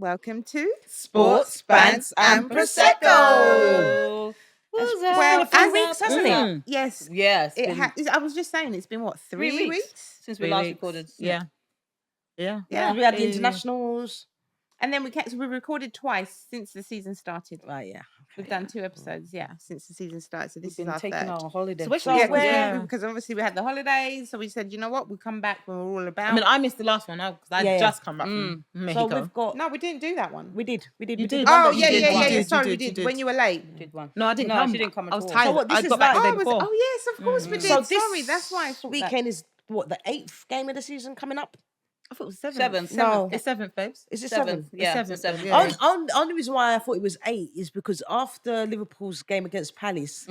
welcome to Sports, Bants and Prosecco. Well, It's been a few weeks, hasn't it? Yes. Yes. I was just saying, it's been what, three weeks? Since we last recorded. Yeah. Yeah. We had the internationals. And then we recorded twice since the season started. Right, yeah. We've done 2 episodes, since the season started. So this We've is been our taking third. our holiday. Because obviously we had the holidays, so we said, you know what, we'll come back when we're all about. I mean, I missed the last one because I just come back from Mexico. So we've got... No, we didn't do that one. We did. Oh, You yeah. did. Sorry, we did. When you were late. Did one. No, I didn't No, come. she didn't come at I was all. tired. So I got back the day before. Oh, yes, of course we did. So this Sorry, that's why I thought weekend is, what, the 8th game of the season coming up? I thought it was 7th. Seventh. No. It's 7th, babes. Is it 7th? 7th? Yeah, It's 7th. 7th. Yeah. Only reason why I thought it was 8 is because after Liverpool's game against Palace,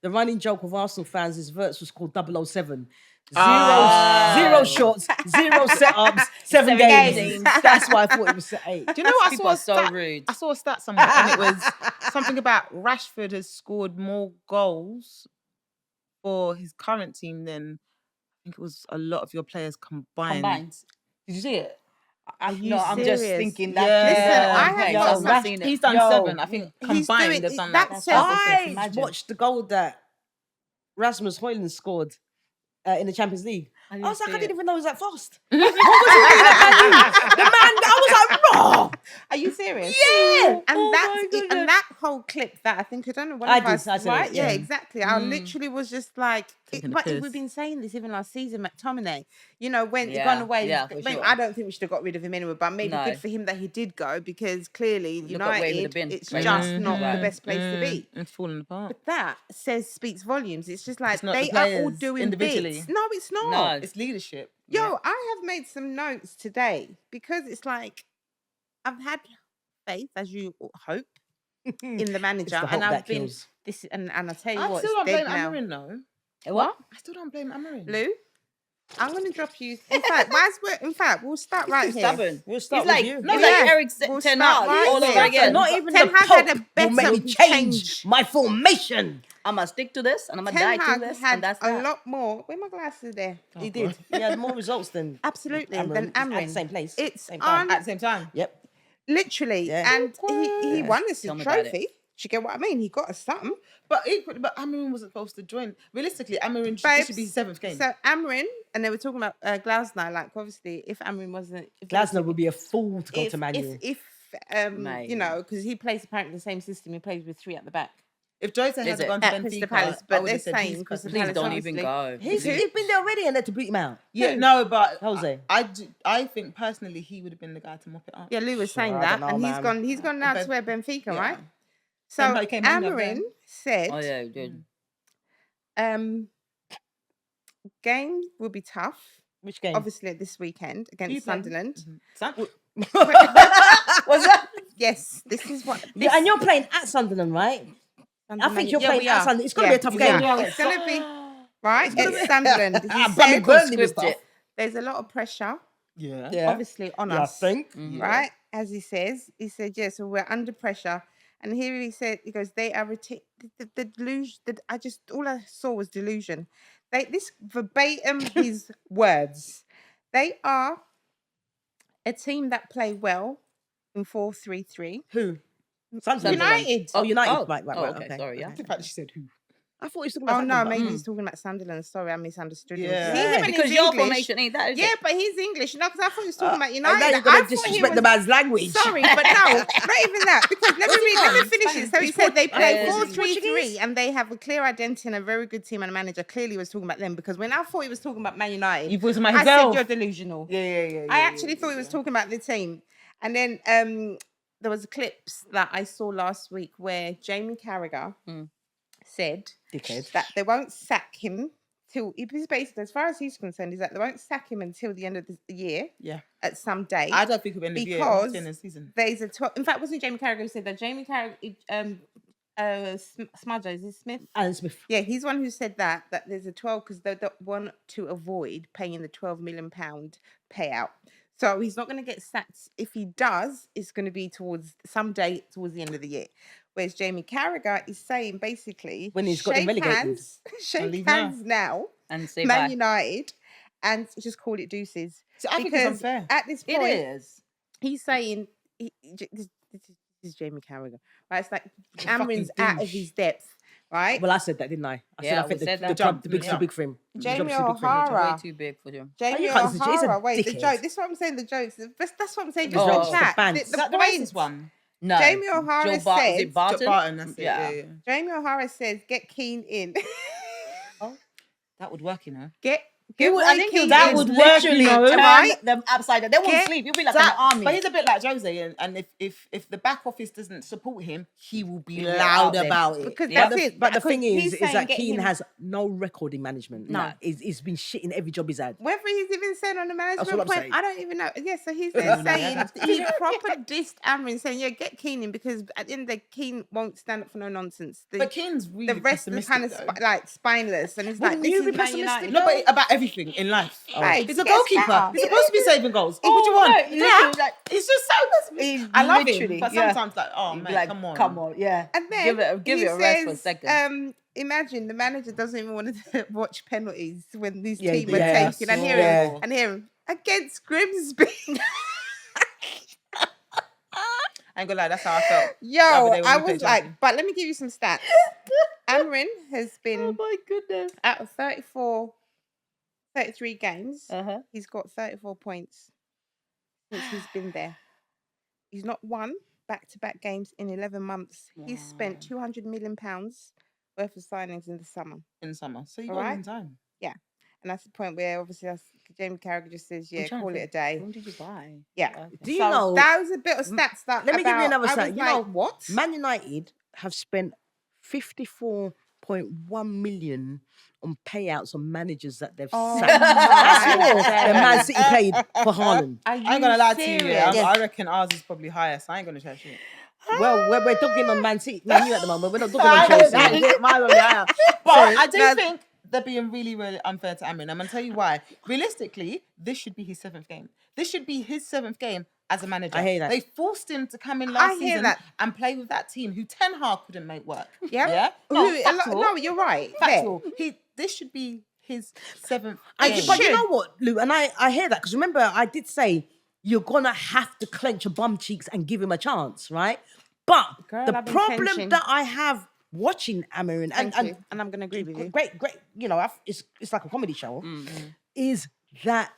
the running joke of Arsenal fans is Verts was called 007. Zero shots, 0 setups, 7 games. That's why I thought it was 8. Do you know what People are so rude. I saw a stat somewhere and it was something about Rashford has scored more goals for his current team than I think it was a lot of your players combined. Did you see it? I'm just thinking that. Listen, I have not seen it. He's done 7. I think He's combined doing- they've done that that. says- I watched the goal that Rasmus Højlund scored in the Champions League. I was like, I didn't even know it was that fast. What was he doing at Man U? The man, I was like, raw. Are you serious? Yeah. And that whole clip that I think, I don't know when I said right? it, Yeah, yeah. exactly. I literally was just like, Taking the but piss. we've been saying this even last season, McTominay, you know, when he Yeah, gone away. yeah, for maybe, sure. I don't think we should have got rid of him anyway, but maybe No. good for him that he did go because clearly Look at where he would United, have been. it's Right. just not Right. the best place to be. It's falling apart. But that speaks volumes. It's just like It's not they the are all players doing individually. bits. No, it's not. No. It's leadership. Yo, I have made some notes today because it's like I've had faith, as you hope, in the manager, the hope and I've that been kills. this. And I tell you I what, still it's don't dead blame now. Amarin though. What, I still don't blame Amarin. Lou? I'm gonna drop you. In fact, we'll start right here. Stubborn. We'll start He's with like, you. not Yeah. like Eric We'll Ten start Hag right all here. over again. Not even Ten the Hag Pope had a will make me better change my formation. I'm going to stick to this and I'm going to Ten die to Hag this. had And that's a that. lot more. Where my glasses there? He did. He had more results than Absolutely, Amarin. than Amarin. At the same place. It's same time. un- At the same time. Yep. Literally, Yeah. and he won us a Tell me about it. trophy. Do you get what I mean? He got us something. But Amarin wasn't supposed to join. Realistically, Amarin Babes, should be his 7th game. So Amarin, and they were talking about Glasner. Like obviously, if Amarin wasn't, if Glasner would be a fool to go to Man U. if Mate. you know, because he plays apparently the same system. He plays with 3 at the back. If Jose Is hadn't it? gone to At Crystal Benfica, Palace, I but would they're have said saying he's Crystal Please Palace, don't obviously. even go. He's been there already and had to beat him out. Yeah, no, but Jose. I think personally he would have been the guy to mop it up. Yeah, Lou was saying I that, don't know, and man. he's gone now to Ben- where Benfica, yeah. right? Ben So came in, loved Amarin them. said, Oh, yeah, good. game will be tough. Which game? Obviously, this weekend You against play. Sunderland. What's that? Yes, this is what. Yeah, and you're playing at Sunderland, right? I think you're playing at Sunderland. It's going to be a tough game. It's going to be right. It's Sunderland. He Burnley said was tough. there's a lot of pressure, Yeah. obviously, on Yeah, I us, think. right? As he says, yeah. So we're under pressure, and here he said, he goes, they are the delusion. All I saw was delusion. This verbatim his words. They are a team that play well in 4-3-3. Who? Sunderland. United. Oh, United. Oh, Right. okay, sorry, yeah. The fact that she said who. I thought he was talking Oh about no, Sunderland. maybe he's talking about Sunderland. Sorry, I misunderstood him. Yeah. See, Yeah, even Because his your English, formation ain't that, is yeah, it? but he's English, you know, because I thought he was talking about And United. now you're I going to thought he disrespect was- the man's language. Sorry, but no, not even that. Because let me finish it. So he said they play Spanish. 4-3-3 and they have a clear identity and a very good team and a manager. Clearly was talking about them because when I thought he was talking about Man United, You thought it was I myself. said you're delusional. Yeah. I actually thought he was talking about the team. And then there was clips that I saw last week where Jamie Carragher said Dickhead. that they won't sack him till, it was basically, as far as he's concerned, is that they won't sack him until the end of the year Yeah. at some day. I don't think we'll end the year Because in the season. There's a 12, in fact, wasn't Jamie Carragher who said that? Jamie Carragher, Smudger, is it Smith? Alan Smith. Yeah, he's one who said that there's a 12 because they don't want to avoid paying the £12 million payout. So he's not going to get sacked. If he does, it's going to be towards someday towards the end of the year. Whereas Jamie Carragher is saying basically When he's got them relegated. shake leave hands now, And say Man bye. United, and just call it deuces. See, I think it's unfair. At this It point, is. he's saying this is Jamie Carragher, right? It's like Amrin's out of douche. his depth, right? Well, I said that, didn't I? I said Yeah, I think we said the that. job, the big's Yeah. too big for him. Jamie The job's too big for him. O'Hara. Way too big for him. Jamie you can't say he's a O'Hara. Wait, the dickhead. joke. This is what I'm saying. The jokes. That's what I'm saying. The Just jokes, the the chat. bands. Is that the point. racist one? No. Jamie O'Hara Is it said. Barton? Barton, that's it. Yeah. Yeah. Jamie O'Hara says, "Get Keane in." That would work, you know. Get I Roy think Keane that in. would work, literally you know. turn Right? them upside down. They won't Get sleep. You'll be like That- an army. But he's a bit like Jose, and if the back office doesn't support him, he will be He'll be loud out there. about it. Because Yeah. that's it. But the Because thing he's is saying that get Keane him- has no record in management. No. He's been shit in every job he's had. Whether he's even saying on the management what I'm point, saying. I don't even know. Yeah, so he's there saying he proper dissed Amrin, saying, "Yeah, get Keane in because at the end of the day, Keane won't stand up for no nonsense." But Keane's really The rest is kind of pessimistic, though. like spineless, and it's Wouldn't like you this be is Man pessimistic? United. No, but about everything in life. Right, He's a he gets goalkeeper. better. He's supposed to be saving goals. What do you want? no, literally, like, He's just so pessimistic. I love him, but yeah. sometimes like, oh You'd man, be like, come on. yeah. And then give he it a rest for a says, second. Imagine the manager doesn't even want to watch penalties when these Yeah, team are yeah, taking. And hear yeah. him, and hear him against Grimsby. I ain't gonna lie, that's how I felt. Yo, The other day when I we played was like, Chelsea. but let me give you some stats. Amrin has been Oh my goodness. out of 33 games. Uh-huh. He's got 34 points since he's been there. He's not won back-to-back games in 11 months. He's spent £200 million worth of signings in the summer. In summer, so you All got right. him in time. And that's the point where obviously Jamie Carragher just says, I'm yeah, trying to call it a think. day. When did you buy? Yeah. Okay. Do you So know? that was a bit of stats that Let me give you about- another I stat. was You like, know, what? Man United have spent 54.1 million on payouts on managers that they've Oh sacked. That's my more than Man City paid for Haaland. Are I ain't gonna lie to you. serious? Yeah, I reckon ours is probably higher, so I ain't gonna try shit. Well, we're talking on Man City, Man U at the moment. We're not talking on Chelsea. But I do Now- think they're being really, really unfair to Amrin. I'm gonna tell you why. Realistically, this should be his 7th game. This should be his 7th game as a manager. I hear that. They forced him to come in I last hear season that. and play with that team who Ten Hag couldn't make work. Yeah? Yeah. No, factual. No, you're right. Factual. This should be his 7th game. But you know what, Lou? And I hear that because remember, I did say you're gonna have to clench your bum cheeks and give him a chance, right? But Girl, the I've been problem clenching. that I have watching Amrin Thank and you. And I'm going to agree with you. great, you know, it's like a comedy show, is that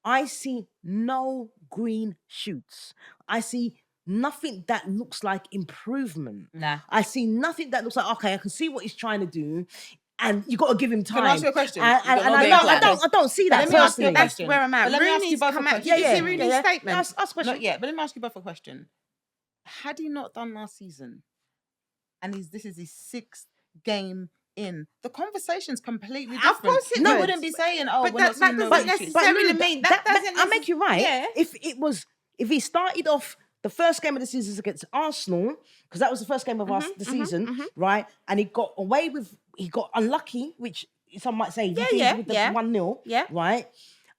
I see no green shoots. I see nothing that looks like improvement. Nah. I see nothing that looks like, okay, I can see what he's trying to do, and you got to give him time. Can I ask you a question? And got no I, game don't, I, plan. don't, I don't see that Let me ask you a personally. That's question. where I'm at. But let me ask you Rooney's both a come out. question. Did you see Rooney's statement? Ask question. Not yet, but let me ask you both a question. Had he not done last season, and this is his 6th game in, the conversation's completely different. course it You would. wouldn't be saying, "Oh, But we're that- not seeing that no doesn't green shoots." necessarily Lou, mean that doesn't I make you right. Yeah. If he started off the first game of the season against Arsenal, because that was the first game of the season, right? And he got unlucky, which some might say he did with the 1-0, Yeah. right?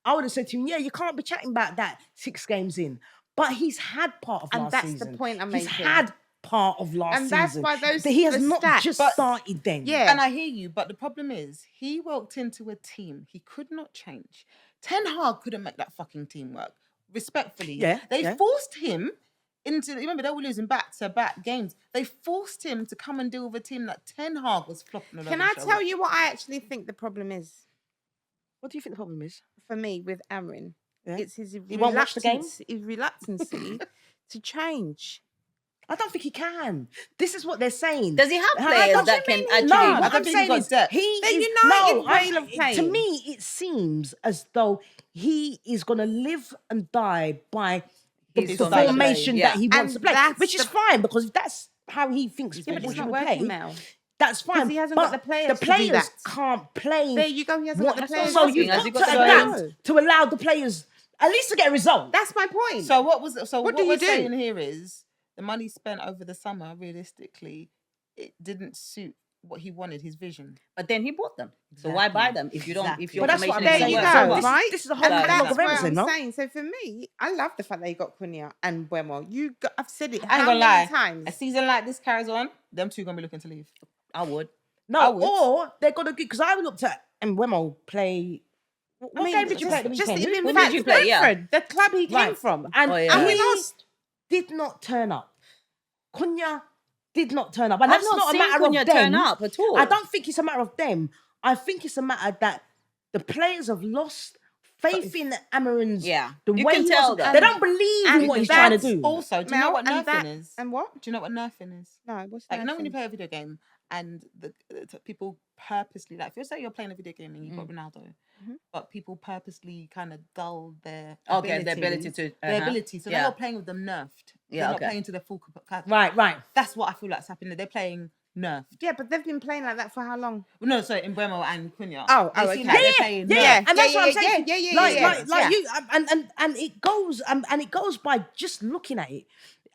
I would have said to him, yeah, you can't be chatting about that 6 games in. But he's had part of And last that's season. the point I'm He's making. had part of last And season. that's why those- He has the not stats- just But- started then. Yeah. And I hear you, but the problem is he walked into a team he could not change. Ten Hag couldn't make that fucking team work. Respectfully, Yeah, they yeah. forced him into. Remember, they were losing back-to-back games. They forced him to come and deal with a team that Ten Hag was flopping. Can I tell you what I actually think the problem is What do you think the problem is? for me with Amrin? Yeah. It's his He won't watch the game? reluctancy to change. I don't think he can. This is what they're saying. Does he have I players don't that can mean- actually? No, I what don't I'm think saying he got is depth. he The is United no. way of To playing. me, it seems as though he is going to live and die by the His style of play, formation yeah. that he wants And to play, that's which is the- fine because if that's how he thinks Yeah, but football it's should not be working, played, Mel. that's fine. he hasn't but got the players the to do players that. can't play. There you go. He hasn't got the what- players. so asking, you've has got he to got the adapt players? to allow the players at least to get a result. That's my point. So what do you we're do? saying here is the money spent over the summer. Realistically, it didn't suit what he wanted. His vision. But then he bought them. So why buy them if you don't? If Exactly. your But that's what I'm formation There you saying. go, doesn't So work? this- right? this is a whole and catalogue that's of what everything, I'm no? saying. So for me, I love the fact that you got Cunha and Buemo. I've said it I ain't how gonna many lie. times. A season like this carries on. Them two gonna be looking to leave. I would. I No, would. or they're gonna get because I looked at Mbeumo play. What game did you play at the just weekend? even Who fact, did you play? Yeah. Brentford, the club he came Right. from, And, Oh, yeah. and we he- lost. did not turn up. Cunha did not turn up. And I've that's not not a seen matter Cunha of them. turn up at all. I don't think it's a matter of them. I think it's a matter that the players have lost faith in Amarin's. Yeah. The You way can he tell was, that. they don't believe in And what he's trying to that's do. Also, do you know Mel, what and nerfing is? And what? Do you know what nerfing is? No, what's Like, that? you know when you play a video game and the people purposely, like, if you say you're playing a video game and you've got Ronaldo, but people purposely kind of dull their Okay, the ability abilities, to their ability. So yeah. now you're playing with them nerfed. Yeah, They're not okay. playing to their full capacity. Right. That's what I feel like's happening. They're playing nerfed. Yeah, but they've been playing like that for how long? Well, no, sorry, in Bremo and Cunha. Oh, they okay. seem like they're playing nerfed. And that's what I'm saying. Yeah. Like you, and it goes by just looking at it.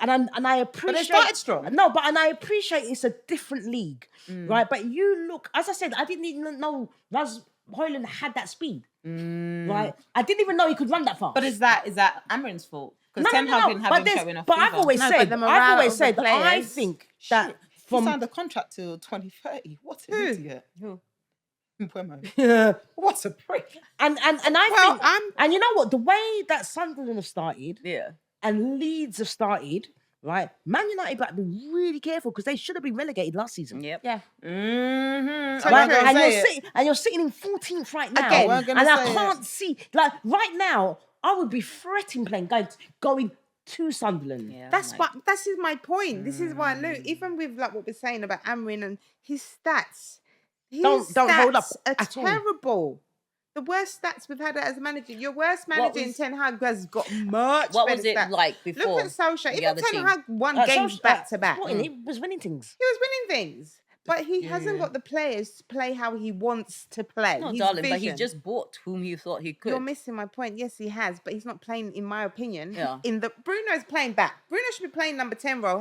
And I appreciate. But they started strong. No, but I appreciate it's a different league, right? But you look, as I said, I didn't even know Ras Hoyland had that speed, right? I didn't even know he could run that fast. But is that Amarin's fault? Because Ten Hag didn't have him showing off. But I've always No, said, but the morale of the I players- think that He from signed a contract till 2030. What an idiot. Who? Mbeumo. What a prick. and I Well, think, and you know what, the way that Sunderland have started Yeah. and Leeds have started, right? Man United better be really careful because they should have been relegated last season. Yep. Yeah. Mm-hmm. So Right? true. And you're sitting in 14th right now, Again, weren't and gonna I say can't see, like right now, I would be fretting going to Sunderland. Yeah. That's like- what. This is my point. This is why, look, even with like what we're saying about Amrin and his stats, Don't hold up are at all. terrible. The worst stats we've had as a manager. Your worst manager in was- Ten Hag has got much. What better was it stats. like before? Look at Solskjaer. the Even other Ten team? Hag won games back to back. He was winning things. He was winning things, but he hasn't got the players to play how he wants to play. No, His darling, but he vision. just bought whom he thought he could. You're missing my point. Yes, he has, but he's not playing, in my opinion. Yeah. Bruno's playing back. Bruno should be playing number 10 role.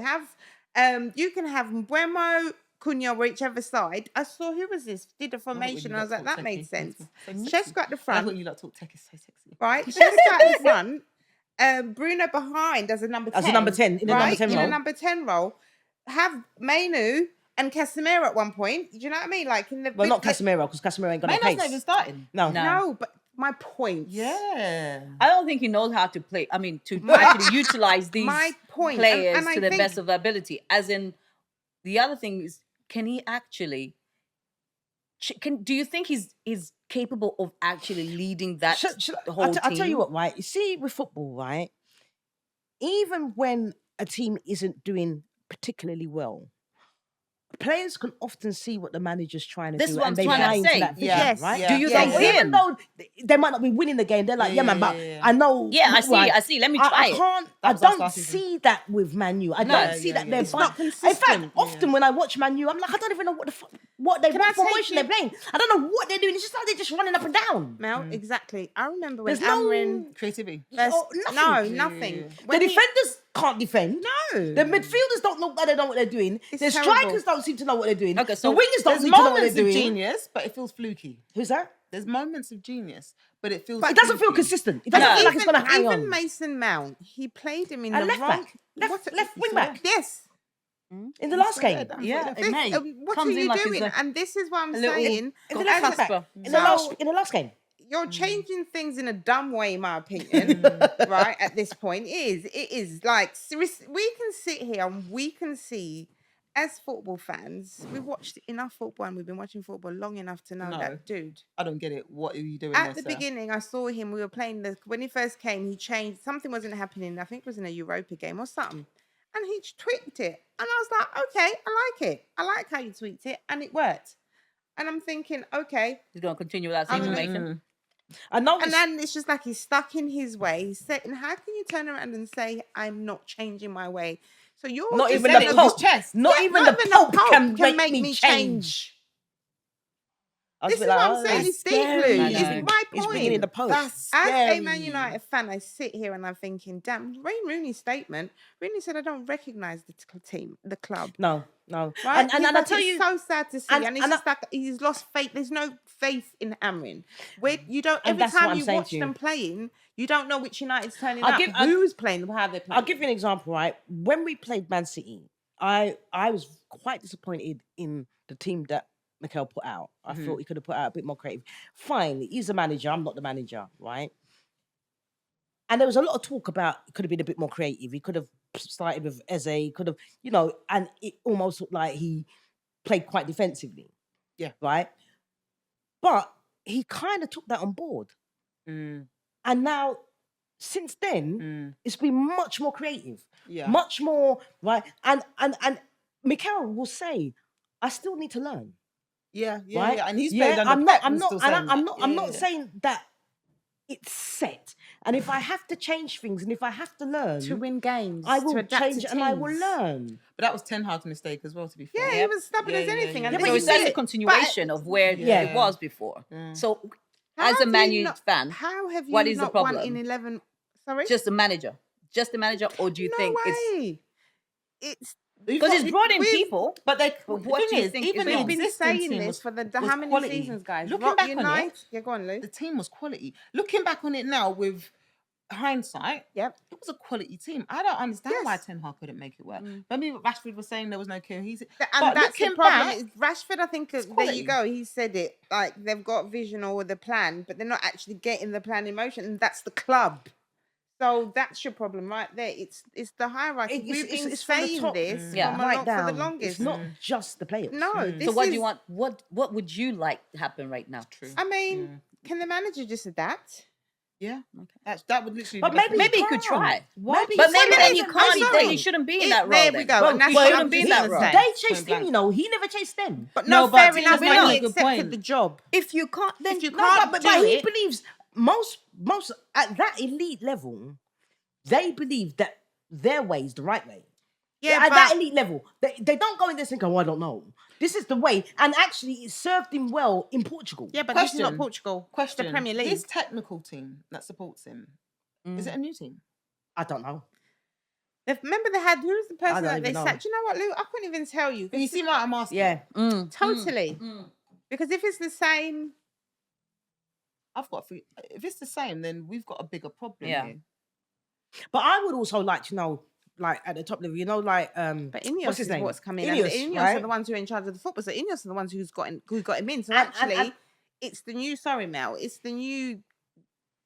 You can have Mbeumo, Cunha, whichever side. I saw who was this? Did a formation. I was like, that made sense. Shesko at the That's front, when you lot talk tech is so sexy. right? Shesko at the front. Bruno behind as a number 10. As a number 10, in a number right? 10 In role. a number 10 role. Have Mainu and Casemiro at one point. Do you know what I mean? Like in the Well, not Casemiro, because Casemiro ain't got no Maino's not pace. even starting. No. No, but my point. Yeah. I don't think he knows how to play. I mean, to actually utilize these My point. players And I to the think- best of their ability. As in, the other thing is, can he actually? Do you think he's capable of actually leading that whole team? I'll tell you what, right? You see, with football, right? Even when a team isn't doing particularly well, players can often see what the manager's trying to This do, is what and I'm they trying to buy into say. that vision, Yes. right? Yeah. Do you Yeah. think So him? even though they might not be winning the game, they're like, yeah, man, but I know. Yeah, I see, right, I see. Let me try I it. can't. That I was us don't last season. see that with Man U. I No. don't see Yeah, that yeah, they're. yeah. It's not In fact, consistent. often when I watch Man U, I'm like, I don't even know what what Can I take formation you- they're playing. I don't know what they're doing. It's just like they're just running up and down. Mel, exactly. I remember when There's no Amrin Creativity. first. Oh, nothing. No, nothing. Yeah. When The he- defenders can't defend. No. The midfielders don't look like they know what they're doing. It's The terrible. strikers don't seem to know what they're doing. Okay, so the wingers don't There's seem to know what they're moments of doing. genius, but it feels fluky. Who's that? There's moments of genius, but it feels. It doesn't feel fluky. consistent. It doesn't feel like it's going to hang even on. Mason Mount, he played him in A the left wrong. back. Left wing back. Yes. In the last game. Yeah, This- it may. what Comes are in you like it's doing? a- And this is what I'm little- saying. In the As last a- back. In So- the last game. You're changing things in a dumb way, in my opinion, right? At this point, it is like we can sit here and we can see, as football fans, we've watched enough football and we've been watching football long enough to know No. that dude. I don't get it. What are you doing? At there, the sir? beginning, I saw him. We were playing when he first came. He changed. Something wasn't happening. I think it was in a Europa game or something, and he tweaked it. And I was like, okay, I like it. I like how you tweaked it, and it worked. And I'm thinking, okay. He's going to continue with that I'm same gonna- formation. I know. And then it's just like he's stuck in his way. He's saying, how can you turn around and say, I'm not changing my way? So you're Not just even saying the it Pope. with his chest. Not Yeah, even not the even Pope can make me me change. I was This a is bit what like, I'm oh, saying. that's It's deep scary. blue. I It's know. my He's bringing in point. the Pope. That's As a scary. Man United fan, I sit here and I'm thinking, damn, Wayne Rooney's statement. Rooney said, I don't recognise the team, the club. No. Right? And He's I like, tell it's you, so sad to see. and- And, it's and just like he's lost faith. There's no faith in Amrin. Where you don't, And every that's what time I'm you saying watch to you. them playing, you don't know which United's turning I'll up. give- Who's playing, how they're playing. I'll give you an example, right? When we played Man City, I was quite disappointed in the team that Mikel put out. I thought he could have put out a bit more creative. Fine, he's the manager. I'm not the manager, right? And there was a lot of talk about it could have been a bit more creative. He could have started with Eze, could have, and it almost looked like he played quite defensively. Yeah. Right? But he kind of took that on board. Mm. And now, since then, it's been much more creative. Yeah. Much more, right? And Mikel will say, I still need to learn. Yeah, yeah, Right? yeah. And he's played under I'm Pep not, I'm and not, still and saying I'm that. not, Yeah, I'm yeah, not yeah. saying that it's set. And if I have to change things and if I have to learn to win games, I to will adapt change to and I will teams. learn. But that was Ten Hag's mistake as well, to be fair. Yeah, he was stubborn Yeah, as yeah, anything. yeah. And Yeah, So they it's that's a did. continuation of where Yeah. it was before. Mm. So How as a have Man you U not- fan, how have you what is the not won problem? in 11? Sorry, just the manager, or do you no think it's way. It's because it's brought in we've- people? But But the what thing do you is, think even is the wrong? we've been existing saying team this for the was how many quality. seasons, guys? Looking Rock back on Unite. it, Yeah, go on, Lou. the team was quality. Looking back on it now with hindsight, Yep. it was a quality team. I don't understand why Yes. Ten Hag couldn't make it work. Maybe Rashford was saying there was no cohesion. And But that's the looking problem. back, Is Rashford, I think, there quality. you go. He said it. Like they've got vision or the plan, but they're not actually getting the plan in motion, and that's the club. So that's your problem right there. It's the hierarchy. We've been it's from the saying top this Yeah. from right for down. the longest. It's not just the players. No, this So what do is- you want? What would you like to happen right now? true. I mean, can the manager just adapt? Yeah, that would literally. But be the maybe thing. Maybe he can't. could try. Why? But maybe then you I'm can't. sorry. Then he shouldn't be in that role. There we then. go. Well, And that's he what shouldn't I'm be in just that gonna role. say. They chased him, he never chased them. But No, no, but fair Tina's enough. making But a he good accepted point. the job. If you can't, then If you No, can't but do he it, believes most at that elite level, they believe that their way is the right way. yeah, At but that elite level, they don't go in there and go, I don't know. This is the way. And actually, it served him well in Portugal. yeah, but this is Question. not Portugal. It's Question: the Premier League. This technical team that supports him, is it a new team? I don't know. Remember they had who's the person don't that they even know. said? Do you know what, Lou? I couldn't even tell you. But you see why I'm asking? Yeah. Totally. Because if it's the same, I've got. If it's the same, then we've got a bigger problem Yeah. here. But I would also like to know, like, at the top level, but what's Ineos his is name? what's coming. Ineos, And the Ineos are right? the ones who are in charge of the football. So Ineos are the ones who got him in. So And- actually, it's the new. Sorry, Mel. It's the new.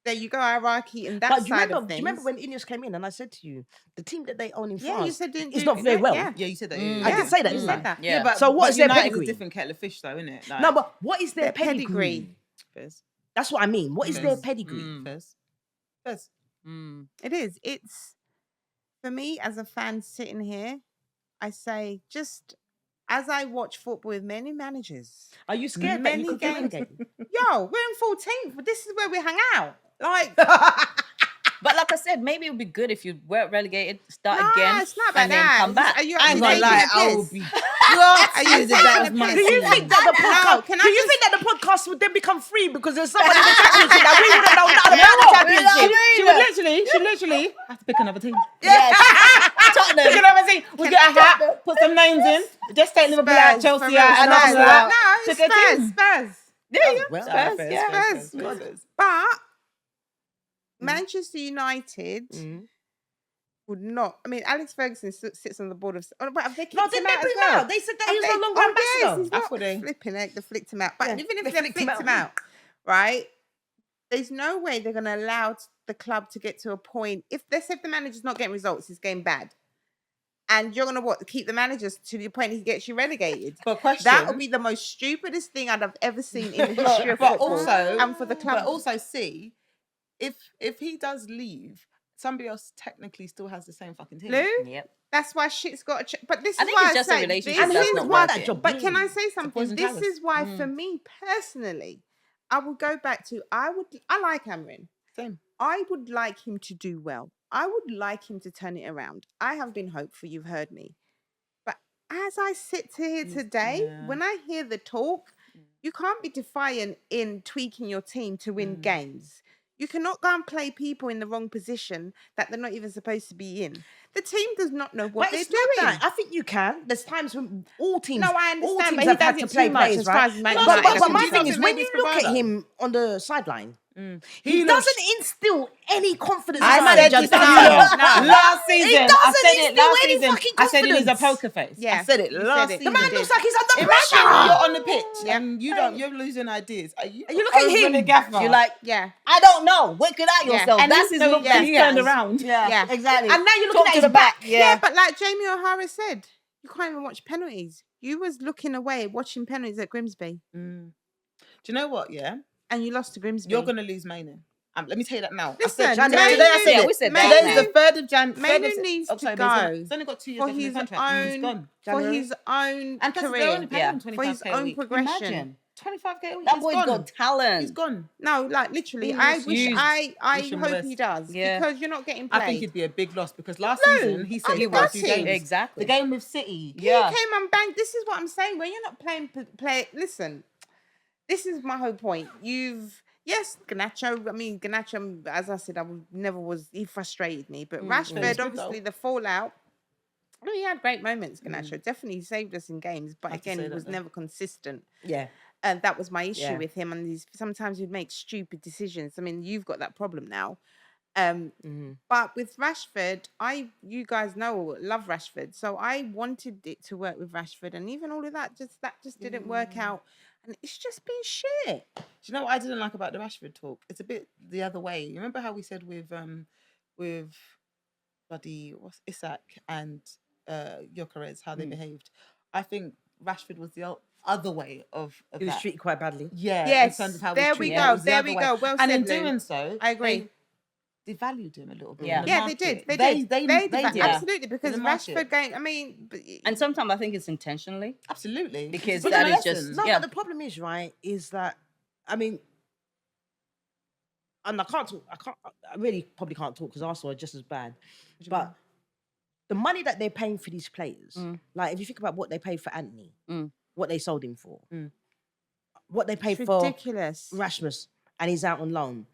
There you go, hierarchy and that But do you side remember, of things. when Ineos came in and I said to you, the team that they own in Yeah, France you said didn't is do not very well. Yeah. Yeah, you said that. Mm. I did say that, you didn't said I? that. Yeah. but So what's their United pedigree? is a different kettle of fish, though, isn't it? Like, No, but what is their Their pedigree? pedigree. That's what I mean. What is their Yes. pedigree? Fez. Fez. It is. It's for me as a fan sitting here. I say just as I watch football with many managers. Are you scared that you Many could get games. relegated? Yo, we're in 14th, but this is where we hang out. Like, But like I said, maybe it would be good if you were relegated, start nah, again, it's not about and then that. come back. Are you I ain't actually gonna taking lie, a I will piss? be. Are you If that was taking a my piss? Do you team. think that the No, podcast? can Do I you just- think that the podcast would then become free because there's someone in the championship that we wouldn't know nothing about the championship? She literally have to pick another team. Yes. Pick Tottenham. another team. We get a hat, put some names in. Just take Liverpool out, Spurs, Chelsea for out, real, and Spurs. Arsenal out. No, it's Pick a Spurs. team. Spurs. Yeah, Well, Spurs, Spurs, yeah. Spurs, Spurs. Spurs. But Manchester United would not. I mean, Alex Ferguson sits on the board of. Oh, but have they kicked No, him didn't they out put as him well? out? They said that he Have was they- no longer oh, ambassador. Yes, he's That's not what they- flipping heck, the flicked him out. But Yeah, even if they they flicked him flicked him out. out, right? There's no way they're going to allow the club to get to a point. If let's say if the manager's not getting results, he's getting bad, and you're going to keep the managers to the point he gets you relegated. But question. That would be the most stupidest thing I'd have ever seen in the history of But football. also, and for the club. But also, see, if he does leave, somebody else technically still has the same fucking team. Lou, Yep. that's why shit's got to. But this I is think why it's just a say relationship this that's is not why working. But can I say something? poison This chalice. is why, for me personally, I would go back to. I like Amrin. Same. I would like him to do well. I would like him to turn it around. I have been hopeful. You've heard me. But as I sit here today, yeah. when I hear the talk, you can't be defiant in tweaking your team to win games. You cannot go and play people in the wrong position that they're not even supposed to be in. The team does not know what But they're it's not doing. that. I think you can. There's times when all teams, No, I all understand, teams but he have does had it to too play much players, as far right? as Man No, United but are my concerned. thing is, when Maybe you it's look at bravado. him on the sideline, He doesn't instill any confidence. I in said managers. this last season. He I doesn't said it instill last any season. fucking I said he was a confidence. poker face. Yeah, I said it you last said it. season. The man looks like he's under Imagine pressure. you're on the pitch Yeah. and you're losing ideas. Are you look at over him. the gaffer? You're like, Yeah. I don't know. Work it out Yeah. yourself. and That's he's, his look yeah, that he's he turned has. around. Yeah, exactly. And now you're looking Talk at to his the back. Yeah, but like Jamie O'Hara said, you can't even watch penalties. You was looking away watching penalties at Grimsby, Do you know what? Yeah, and you lost to Grimsby. you're gonna lose Mainu. Let me tell you that now. Listen, I said, Mainu- today I said Yeah, it. we said Mainu- that. Today's the 3rd of January. Mainu needs to October. go He's only got 2 years for left in his his contract. and he's own gone. for January. his own And plus, they're career, only paying him for his 25k a own week. progression. Imagine. 25k a week. That he's boy's gone. got talent. He's gone. No, like literally, He I was wish used. I Wish him hope worse. he does Yeah. because you're not getting I played. think he'd be a big loss because last No, season he said I'm he got a few gutted. games. Exactly. The game with City. Yeah. He came and banged. This is what I'm saying. When you're not play. Listen, this is my whole point. Garnacho. I mean, Garnacho. As I said, he frustrated me. But Rashford, good, obviously, though. the fallout. I mean, he had great moments. Garnacho definitely saved us in games, but I have to again, say he that, was though. never consistent. Yeah. And that was my issue Yeah. with him. And sometimes he'd make stupid decisions. I mean, you've got that problem now. But with Rashford, you guys know, love Rashford. So I wanted it to work with Rashford, and even all of that just didn't work out. And it's just been shit. Do you know what I didn't like about the Rashford talk? It's a bit the other way. You remember how we said with bloody Isak and Gyökeres how they behaved? I think Rashford was the other way of He was that. treated quite badly. Yeah, Yes, in terms of how there he was we treated. go, It was the there other we way. go. Well and in said, Lou. doing so, I agree. they devalued him a little bit. Yeah. in the Yeah, they did. market. They did. They did. did. Absolutely, because In the market. Rashford game. I mean, And sometimes I think it's intentionally Absolutely. because It's that a is lesson. just No, yeah. but the problem is, right, is that, I mean, and I really probably can't talk because Arsenal are just as bad. But the money that they're paying for these players, like if you think about what they paid for Anthony, what they sold him for, what they paid it's for ridiculous. Rasmus, and he's out on loan.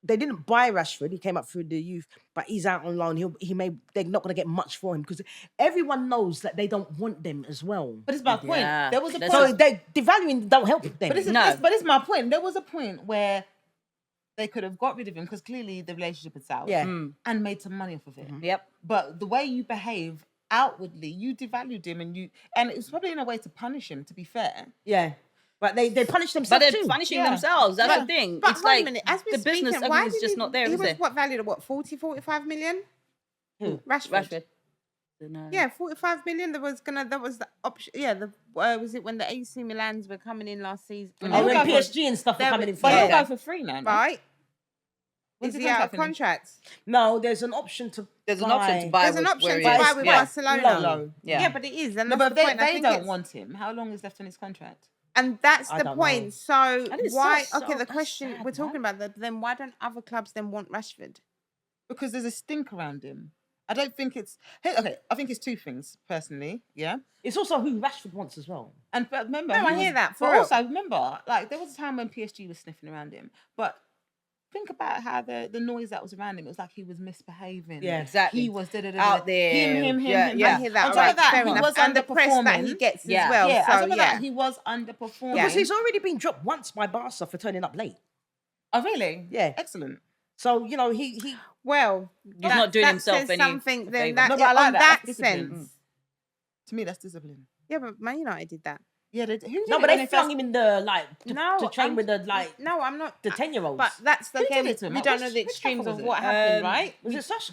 They didn't buy Rashford; he came up through the youth, but he's out on loan. They're not going to get much for him because everyone knows that they don't want them as well. But it's my point. Yeah. There was a That's point. So they devaluing don't help them. But it's my point. There was a point where they could have got rid of him because clearly the relationship is out. Yeah. And made some money off of it. Yep. But the way you behave outwardly, you devalued him and it was probably in a way to punish him, to be fair. Yeah. But they punish But themselves they're too. punishing Yeah. things. That's the thing. But It's hold like a minute, as we're the business speaking, why is did just he, not there, he is was it? what valued at what 45 million? Who? Rashford. No. Yeah, 45 million. That was the option. Yeah, was it when the AC Milans were coming in last season? And when Okay. PSG and stuff are There coming we- in for But Yeah. he'll go for free now. no? Right? When's Is the he out of contract finish? contract? No, there's an option to There's an option to buy. There's an with option where to he buy is. with Yeah. Barcelona. Low. Yeah. But it is. And No, that's but the point. I they think don't it's- want him. How long is left on his contract? And that's I the don't point. know. So That is why? so- Okay, the that's question sad, we're talking man. about that. Then why don't other clubs then want Rashford? Because there's a stink around him. I don't think it's... Okay, I think it's two things, personally, yeah? It's also who Rashford wants as well. But remember... No, I he hear was- that, for But real. also, remember, like, there was a time when PSG was sniffing around him. But think about how the noise that was around him. It was like he was misbehaving. Yeah. Exactly. He was Out there. Him. Yeah, him. yeah. I hear that. On top Right, of that, fair he enough. was And the press that he underperforming. gets Yeah. as well. Yeah, so on top of yeah. that, he was underperforming. Because he's already been dropped once by Barca for turning up late. Oh, really? Yeah. Excellent. So, you know, he Well, He's not doing himself says any something. Then favour. that No, but I like on that. that That's discipline. sense. To me, that's discipline. Yeah, but Man United did that. Yeah, who did No, it but when they first- flung him in the, to No, train I'm- with the, No, I'm not. the 10-year-olds. But that's Who did again, it to him? we don't know Which- the which extremes couple of was what it? happened, right? Was it Sasha?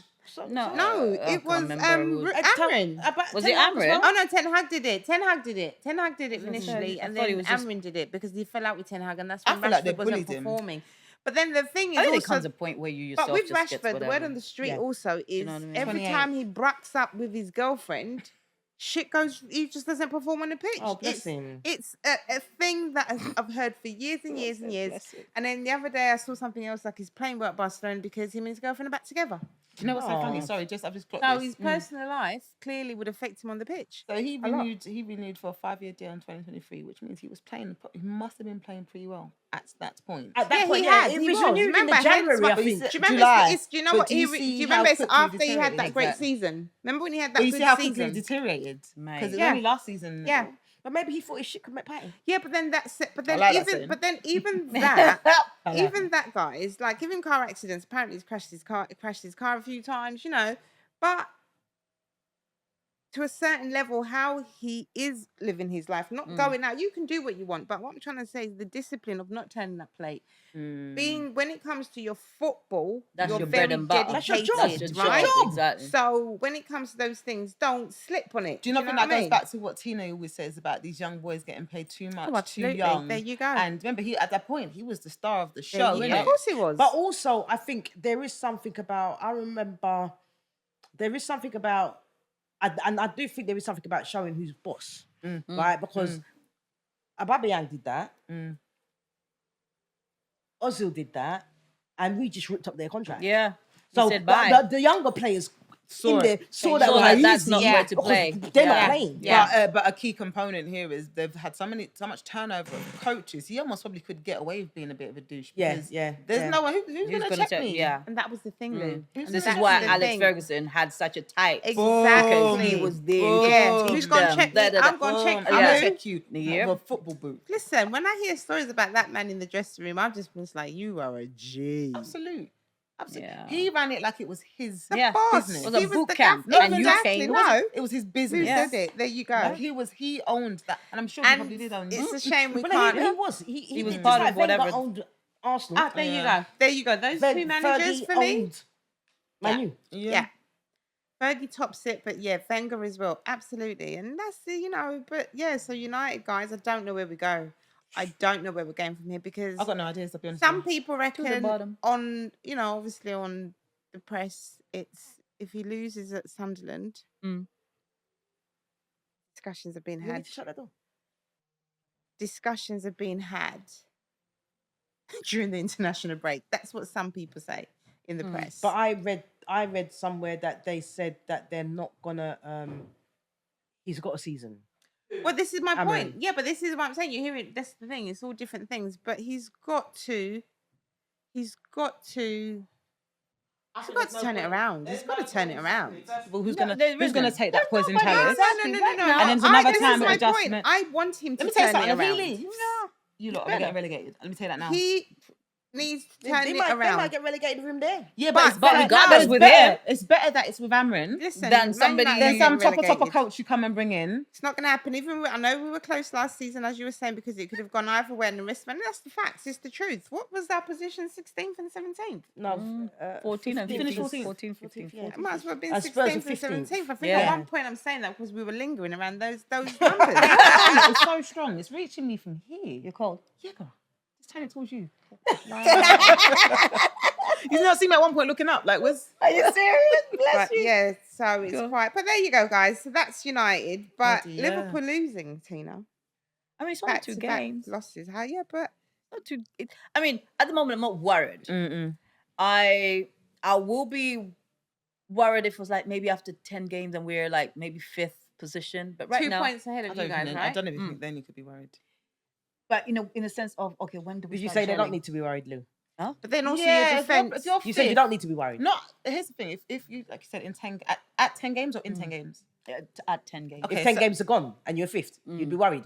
No. No, I it can't was remember who was- Amrin. Was it Amrin? Oh no, Ten Hag did it. Ten Hag did it initially, I and thought he then was just- Amrin did it because he fell out with Ten Hag, and that's I when feel like they Rashford wasn't bullied him. performing. But then the thing is I think there also, comes a point where you yourself but with just gets Rashford, the word whatever. on the street Yeah. also is know what I mean? every 28. time he bracks up with his girlfriend, shit goes. He just doesn't perform on the pitch. Oh, bless him. It's a thing that I've heard for years and years and years. And then the other day I saw something else like he's playing well at Barcelona because him and his girlfriend are back together. Do you know what's so funny? Aw. Sorry, I've just clocked So this. his personal life clearly would affect him on the pitch. So he a lot. renewed for a 5-year deal in 2023, which means he must have been playing pretty well at that point. At that Yeah, point, he yeah, had. it He was was. renewed in Remember, the hence January, why- I But think. Do you remember? July. Do you know But what? do Do you you see remember? how It's quickly after he had that deteriorated? great Exactly. season. Remember when he had that But you good see how quickly he season? deteriorated? Mate. Because it was Yeah. only last season. Yeah. But maybe he thought his shit could make pattern. Yeah, but then that's it. But then like that even saying. but then even that I like even that guy is like giving car accidents. Apparently, he's crashed his car a few times, you know. But to a certain level, how he is living his life, not going out. You can do what you want, but what I'm trying to say is the discipline of not turning that plate. Being when it comes to your football, That's you're your bread very and butter. That's your dedicated, job. That's your right? job, exactly. So when it comes to those things, don't slip on it. Do you not know think what that I goes mean? back to what Tina always says about these young boys getting paid too much, too absolutely. young? There you go. And remember, he at that point he was the star of the There show, you go. innit? Of course he was. But also, I think there is something about. I remember there is something about, and I do think there is something about showing who's boss, right? Because Aubameyang did that, Ozil did that, and we just ripped up their contract. Yeah. He So said bye. the younger players Saw in there it. saw They that saw like, that that's easy, not where to because play. they're Yeah. not playing. Yeah. But a key component here is they've had so much turnover of coaches. He almost probably could get away with being a bit of a douche. Yeah, Because yeah, There's yeah. no one who's Who's gonna gonna check check? me. Yeah. And that was the thing, Lou. Who's And this gonna is why check me? Alex thing. Ferguson had such a tight. Exactly. Because he was there. Yeah. to Who's teach gonna them. check me? I'm gonna check I'm you. gonna Yeah. check you. Yep. With a football boot. Listen, when I hear stories about that man in the dressing room, I've just been like, you are a G. Absolute. Absolutely. Yeah. He ran it like it was his Yeah. Boss. business. It was a He boot the camp, gaff- and you exactly, came- No. It was his Who business. said it? There you go. Like he owned that, and I'm sure he And probably did own it's it. a shame we But can't. he was. He was did part just of like Wenger whatever. owned Arsenal. Ah, there you Yeah. go. There you go. Those Fer- two managers Fergie for me. owned Man U. Yeah. Fergie tops it, but yeah, Wenger as well. Absolutely. And that's the, but yeah, so United guys, I don't know where we go. I don't know where we're going from here because I've got no ideas, to be honest. some with you. people reckon bottom. on, obviously on the press, it's if he loses at Sunderland, discussions have been You need had. to shut that door. Discussions have been had during the international break. That's what some people say in the press. But I read somewhere that they said that they're not gonna. He's got a season. Well, this is my Amorim. point. Yeah, but this is what I'm saying. You hear it. That's the thing. It's all different things. But he's got to turn it around. He's got to turn it around. Well, who's No, gonna there take that poison nobody chalice? else. No. And there's another this time is of my adjustment. point. I want him to Let me tell you turn something. it If he around. leaves, you lot are getting relegated. Let me tell you that now. He needs to turn They it might around. get relegated with him there. Yeah, But- it's but better- regardless it's with better- him- it's better that it's with Amrin Listen, Than Man somebody- United than are some getting topper relegated. coach you come and bring in. It's not going to happen. I know we were close last season, as you were saying, because it could have gone either way in the wristband. That's the facts. It's the truth. What was our position? 16th and 17th. No, 14 and 15th. 15. 14, 15. Yeah. It might as well have been And Spurs 16th were and 15th. 17th. I think Yeah. at one point I'm saying that because we were lingering around those numbers. It's so strong. It's reaching me from here. You're cold. Yeah, girl. Just turn it towards you. You not see me at one point looking up like, where's? Are you serious? Bless But yeah, so it's Cool. quite. But there you go, guys. So that's United. But Bloody yeah. Liverpool losing, Tina. I mean, it's only Back 2 to back games. losses. How? Yeah, but Not too. I mean, at the moment, I'm not worried. I will be worried if it was like maybe after 10 games and we're like maybe 5th position. But right 2 now, points ahead of you guys, I right? don't even think then you could be worried. but in a sense of okay, when do we? Did you start say they don't gelling? need to be worried, Lou? But then also Yeah, your if you're- defense. if you're You said you fifth- don't need to be worried. Not. Here's the thing. If you like you said in 10 at 10 games or in 10 games. At 10 games. Okay. If 10 so- games are gone and you're 5th, you'd be worried.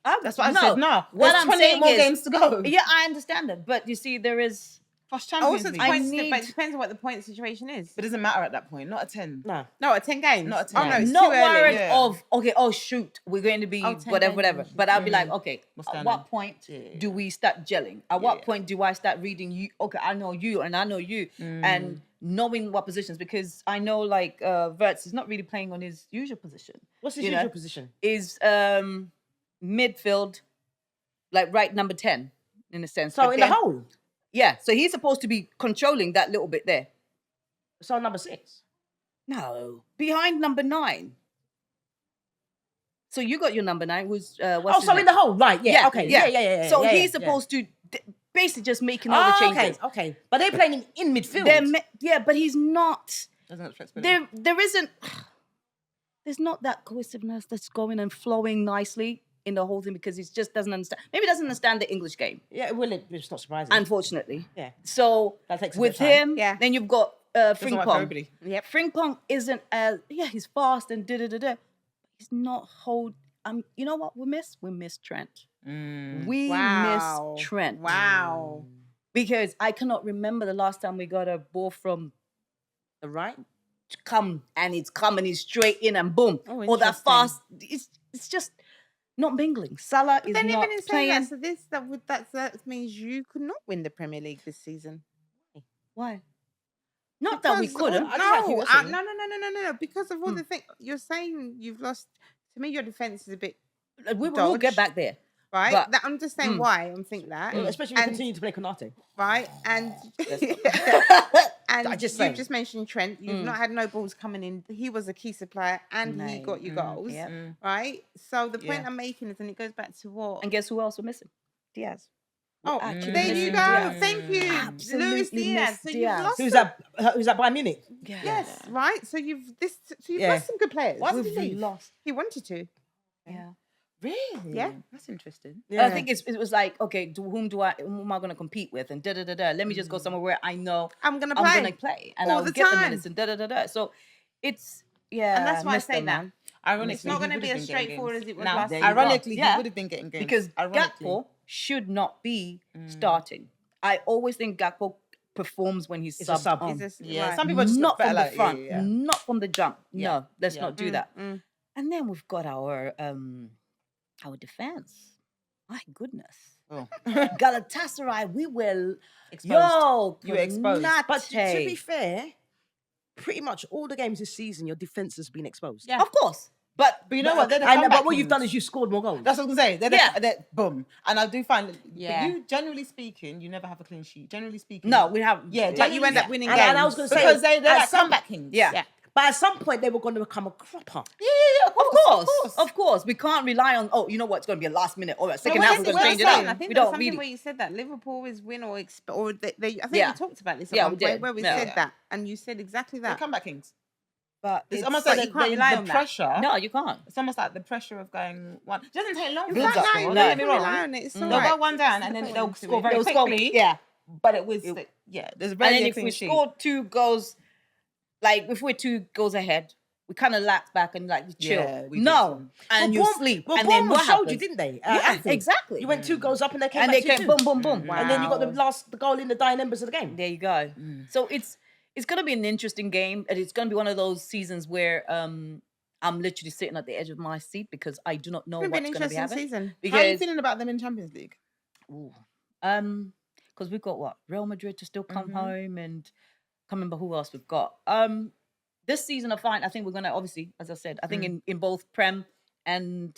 That's what I said. No, what there's I'm 28 saying more is- games to go. Yeah, I understand that, but you see, there is. Plus Champions Also, League. the I points, need- but it depends on what the point situation is. But it doesn't matter at that point. Not a 10. No. No, at 10 games. Not at 10 Oh, no, games. it's Not too early. worried Yeah. of okay, oh shoot, we're going to be Oh, 10 whatever, games. whatever. But I'll be like, okay, What's at going what on? point Yeah. do we start gelling? At what point do I start reading you? Okay, I know you and I know you, and knowing what positions because I know like Verts is not really playing on his usual position. What's his You know? usual position? Is midfield, like right number 10 in a sense. So But in the then- hole. yeah. So he's supposed to be controlling that little bit there. So number 6. No, behind number 9. So you got your number 9, who's what's Oh, his so name? in the hole, right? Yeah. Okay. Yeah. So yeah, he's yeah. supposed to basically just making all the Oh, changes. okay. But they're playing him in midfield. But he's not. Doesn't have flexibility. There isn't. There's not that cohesiveness that's going and flowing nicely in the whole thing because he just doesn't understand. Maybe he doesn't understand the English game, Yeah, well, it's not surprising. unfortunately. Yeah. So That takes a with bit of time. him, Yeah. then you've got Doesn't work for Frimpong. everybody. Yep. Frimpong isn't as he's fast and da. He's not You know what we miss? We miss Trent. Mm. We Wow. miss Trent. Wow. Because I cannot remember the last time we got a ball from the right it's coming straight in and boom. Oh, or that interesting. fast. It's just not mingling. Salah is Then not even in saying playing. that means you could not win the Premier League this season. Why? Not that we Because couldn't. all- just like no, curiosity. no. Because of all the things you're saying, you've lost. To me, your defense is a bit We'll get dodge. back there. right. But- That I'm just saying why I'm thinking that. Especially if you And- continue to play Konate. right? And and I just you've saying. just mentioned Trent. You've not had no balls coming in. He was a key supplier, and he No. got you goals, yeah. right? So the point Yeah. I'm making is, and it goes back to what And guess who else we're missing? Diaz. We're Oh, actually there you missing go. Diaz. Thank you, Absolutely Luis Diaz. miss So you've Diaz. lost. Who's some- that? Who's that Bayern Munich? Yes, right. So you've Yeah. lost some good players. Why did he We've leave? lost. He wanted to. Yeah. Really? Yeah. That's interesting. Yeah. I think it was like, okay, whom am I going to compete with? And da da da da. Let me just go somewhere where I know I'm gonna I'm play. going to play, and all I'll the get the time. minutes and da da da da. So it's And that's why I miss say them, that. man. Ironically, It's not he gonna would be have as been getting straightforward games. as it was Now, last There you go. ironically, Yeah. he would have been getting games. Because ironically. Gakpo should not be starting. I always think Gakpo performs when he's It's a subbed sub. on. Is this, Yeah, right. some people just Not better from the like, front, yeah. not from the jump. Yeah. No, let's Yeah. not do that. Mm. And then we've got our defense. My goodness. Oh. Galatasaray, we were Exposed. yo, You were exposed. But to be Konate. fair, pretty much all the games this season, your defense has been exposed. Yeah. Of course, but But you know what? They're the And, comeback but what you've done kings. is you scored more goals. That's what I'm saying. They're boom. And I do find that Yeah. you, generally speaking, you never have a clean sheet. Generally speaking. no, we have. Yeah, But you end up winning And- games. and I was gonna say, Because they're at like some- comeback kings. Yeah. But at some point, they were going to become a cropper. Yeah, course. of course. We can't rely on. Oh, you know what? It's going to be a last minute or a second what half. is We're it going to we're change it saying? up. I think We there's don't something really. where you said that Liverpool is win or I think Yeah. we talked about this at Yeah, one we point did. where we Yeah. said that, and you said exactly They're that. comeback kings. But It's it's almost but like you can't rely on that. pressure. no, you can't. It's almost like the pressure of going one. It doesn't take long for You them can't to lie, score. you Don't can't get me rely wrong. on it. It's They'll all right. go one down and then they'll score very quickly. Yeah. But it was It- there's And rarely then a if clean we sheet. score 2 goals, like if we're 2 goals ahead, we kind of lax back and like chill. Yeah, we do no, some. and you sleep. Well, and then Bournemouth what showed happens? you, didn't they? Yeah, Anfield. exactly. You went 2 goals up and they came and back they came 2-2. boom, boom, boom. Wow. And then you got the goal in the dying embers of the game. There you go. So it's going to be an interesting game, and it's going to be one of those seasons where I'm literally sitting at the edge of my seat because I do not know It's what's been an going to be interesting happening. season. How are you Because feeling about them in Champions League? because we've got what Real Madrid to still come home, and can't remember who else we've got. This season I find I think we're gonna obviously, as I said, I think in both Prem and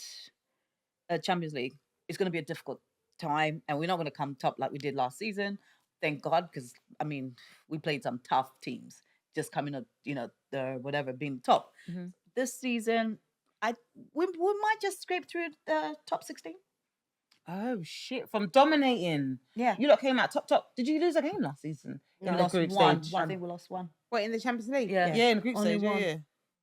Champions League, it's gonna be a difficult time, and we're not gonna come top like we did last season. Thank God, because I mean we played some tough teams, just coming up, the whatever being top. This season, we might just scrape through the top 16. Oh shit! From dominating, Yeah. you lot came out top. Did you lose a game last season? We In the lost group one. stage? I think we lost one. What, in the Champions League? Yeah. Yeah, in the group Only stage. one. Yeah.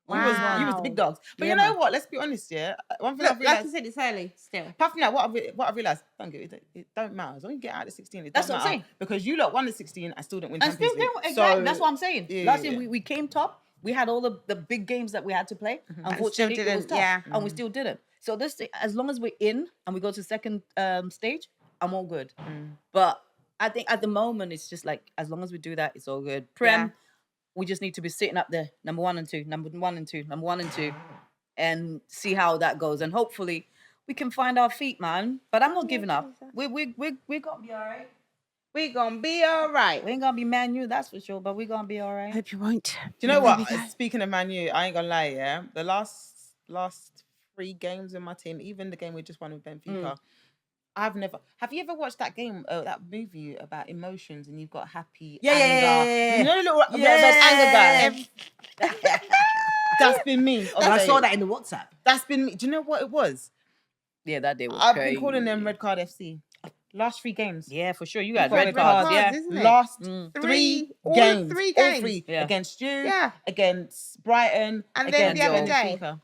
Wow. You was the big dogs. But Yeah, you know man. what? Let's be honest. Yeah. One thing Look, I've like I realized. said, it's early still. Apart from that, what I realized, it don't matter. As long as you get out of the 16, it That's don't what I'm matter. saying. Because you lot won the 16 and still didn't win And still, Champions League. exactly. That's what I'm saying. yeah, Last year yeah. we came top. We had all the big games that we had to play. Unfortunately, it was didn't, tough, yeah. and we still didn't. So as long as we're in and we go to second stage, I'm all good. But I think at the moment it's just like as long as we do that, it's all good. Prem, Yeah. we just need to be sitting up there, number 1 and 2, number 1 and 2, number 1 and 2, and see how that goes. And hopefully we can find our feet, man. But I'm not giving up. We're gonna be all right. We're going to be all right. We ain't gonna be Man U, that's for sure, but we're gonna be all right. Hope you won't. Do you know what? Speaking of Man U, I ain't gonna lie, yeah. The last 3 games in my team, even the game we just won with Benfica, I've never. Have you ever watched that game, that movie about emotions, and you've got happy, anger? You know the little anger guy. That's been me. I saw that in the WhatsApp. That's been me. Do you know what it was? Yeah, that day was I've crazy. been calling them Red Card FC. Last 3 games. Yeah, for sure. You got got red red cards, cards, yeah. isn't it? Last Three- 3 all games. 3 All games. 3 Yeah. against you. Yeah. Against Brighton. And then against the other day- Benfica.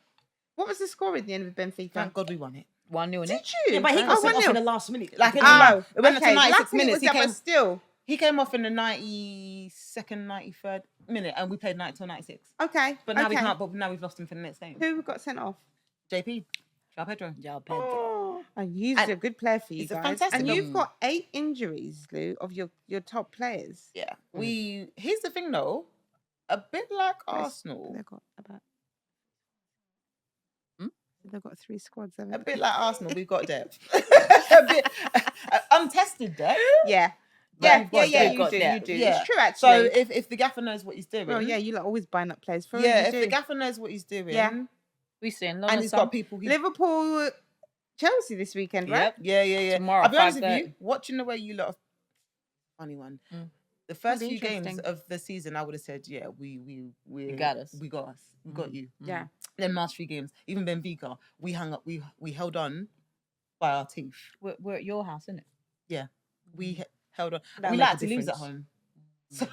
What was the score at the end of Benfica? Thank God we won it. 1-0 in it. Did you? Yeah, but he got sent off in the last minute. Like, Like, Oh, it went up to okay. 96 Luckily it minutes. was He that, but came, still. he came off in the 92nd, 93rd minute, and we played 90 till 96. Okay. But now we okay. can't. But now we've lost him for the next game. Who got sent off? JP. João Pedro. João Pedro. Oh, and he's And a good player for you he's a guys. fantastic And you've player. got 8 injuries, Lou, of your top players. Yeah. Here's the thing though, a bit like Arsenal. They've got about. Hmm? They've got 3 squads. A Haven't bit like Arsenal, we've got depth. A bit untested depth. Yeah. Yeah, Yeah, you've you got do, that. you do. Yeah. It's true, actually. So if the gaffer knows what he's doing, well, yeah, you lot always buying up players. For real, yeah, you if do. the gaffer knows what he's doing, Yeah. We seeing and he's got people. Liverpool, Chelsea this weekend, right? Yep. Yeah. Tomorrow, I'll be honest with 5:30. you, watching the way you lot, funny one. The first That'd be few games interesting. of the season, I would have said, yeah, we got us. we got us, we got you. Yeah. Then last 3 games, even Benfica, we hung up, we held on by our teeth. We're at your house, isn't it? Yeah, we held on. That'll We make a like to lose at difference. home. So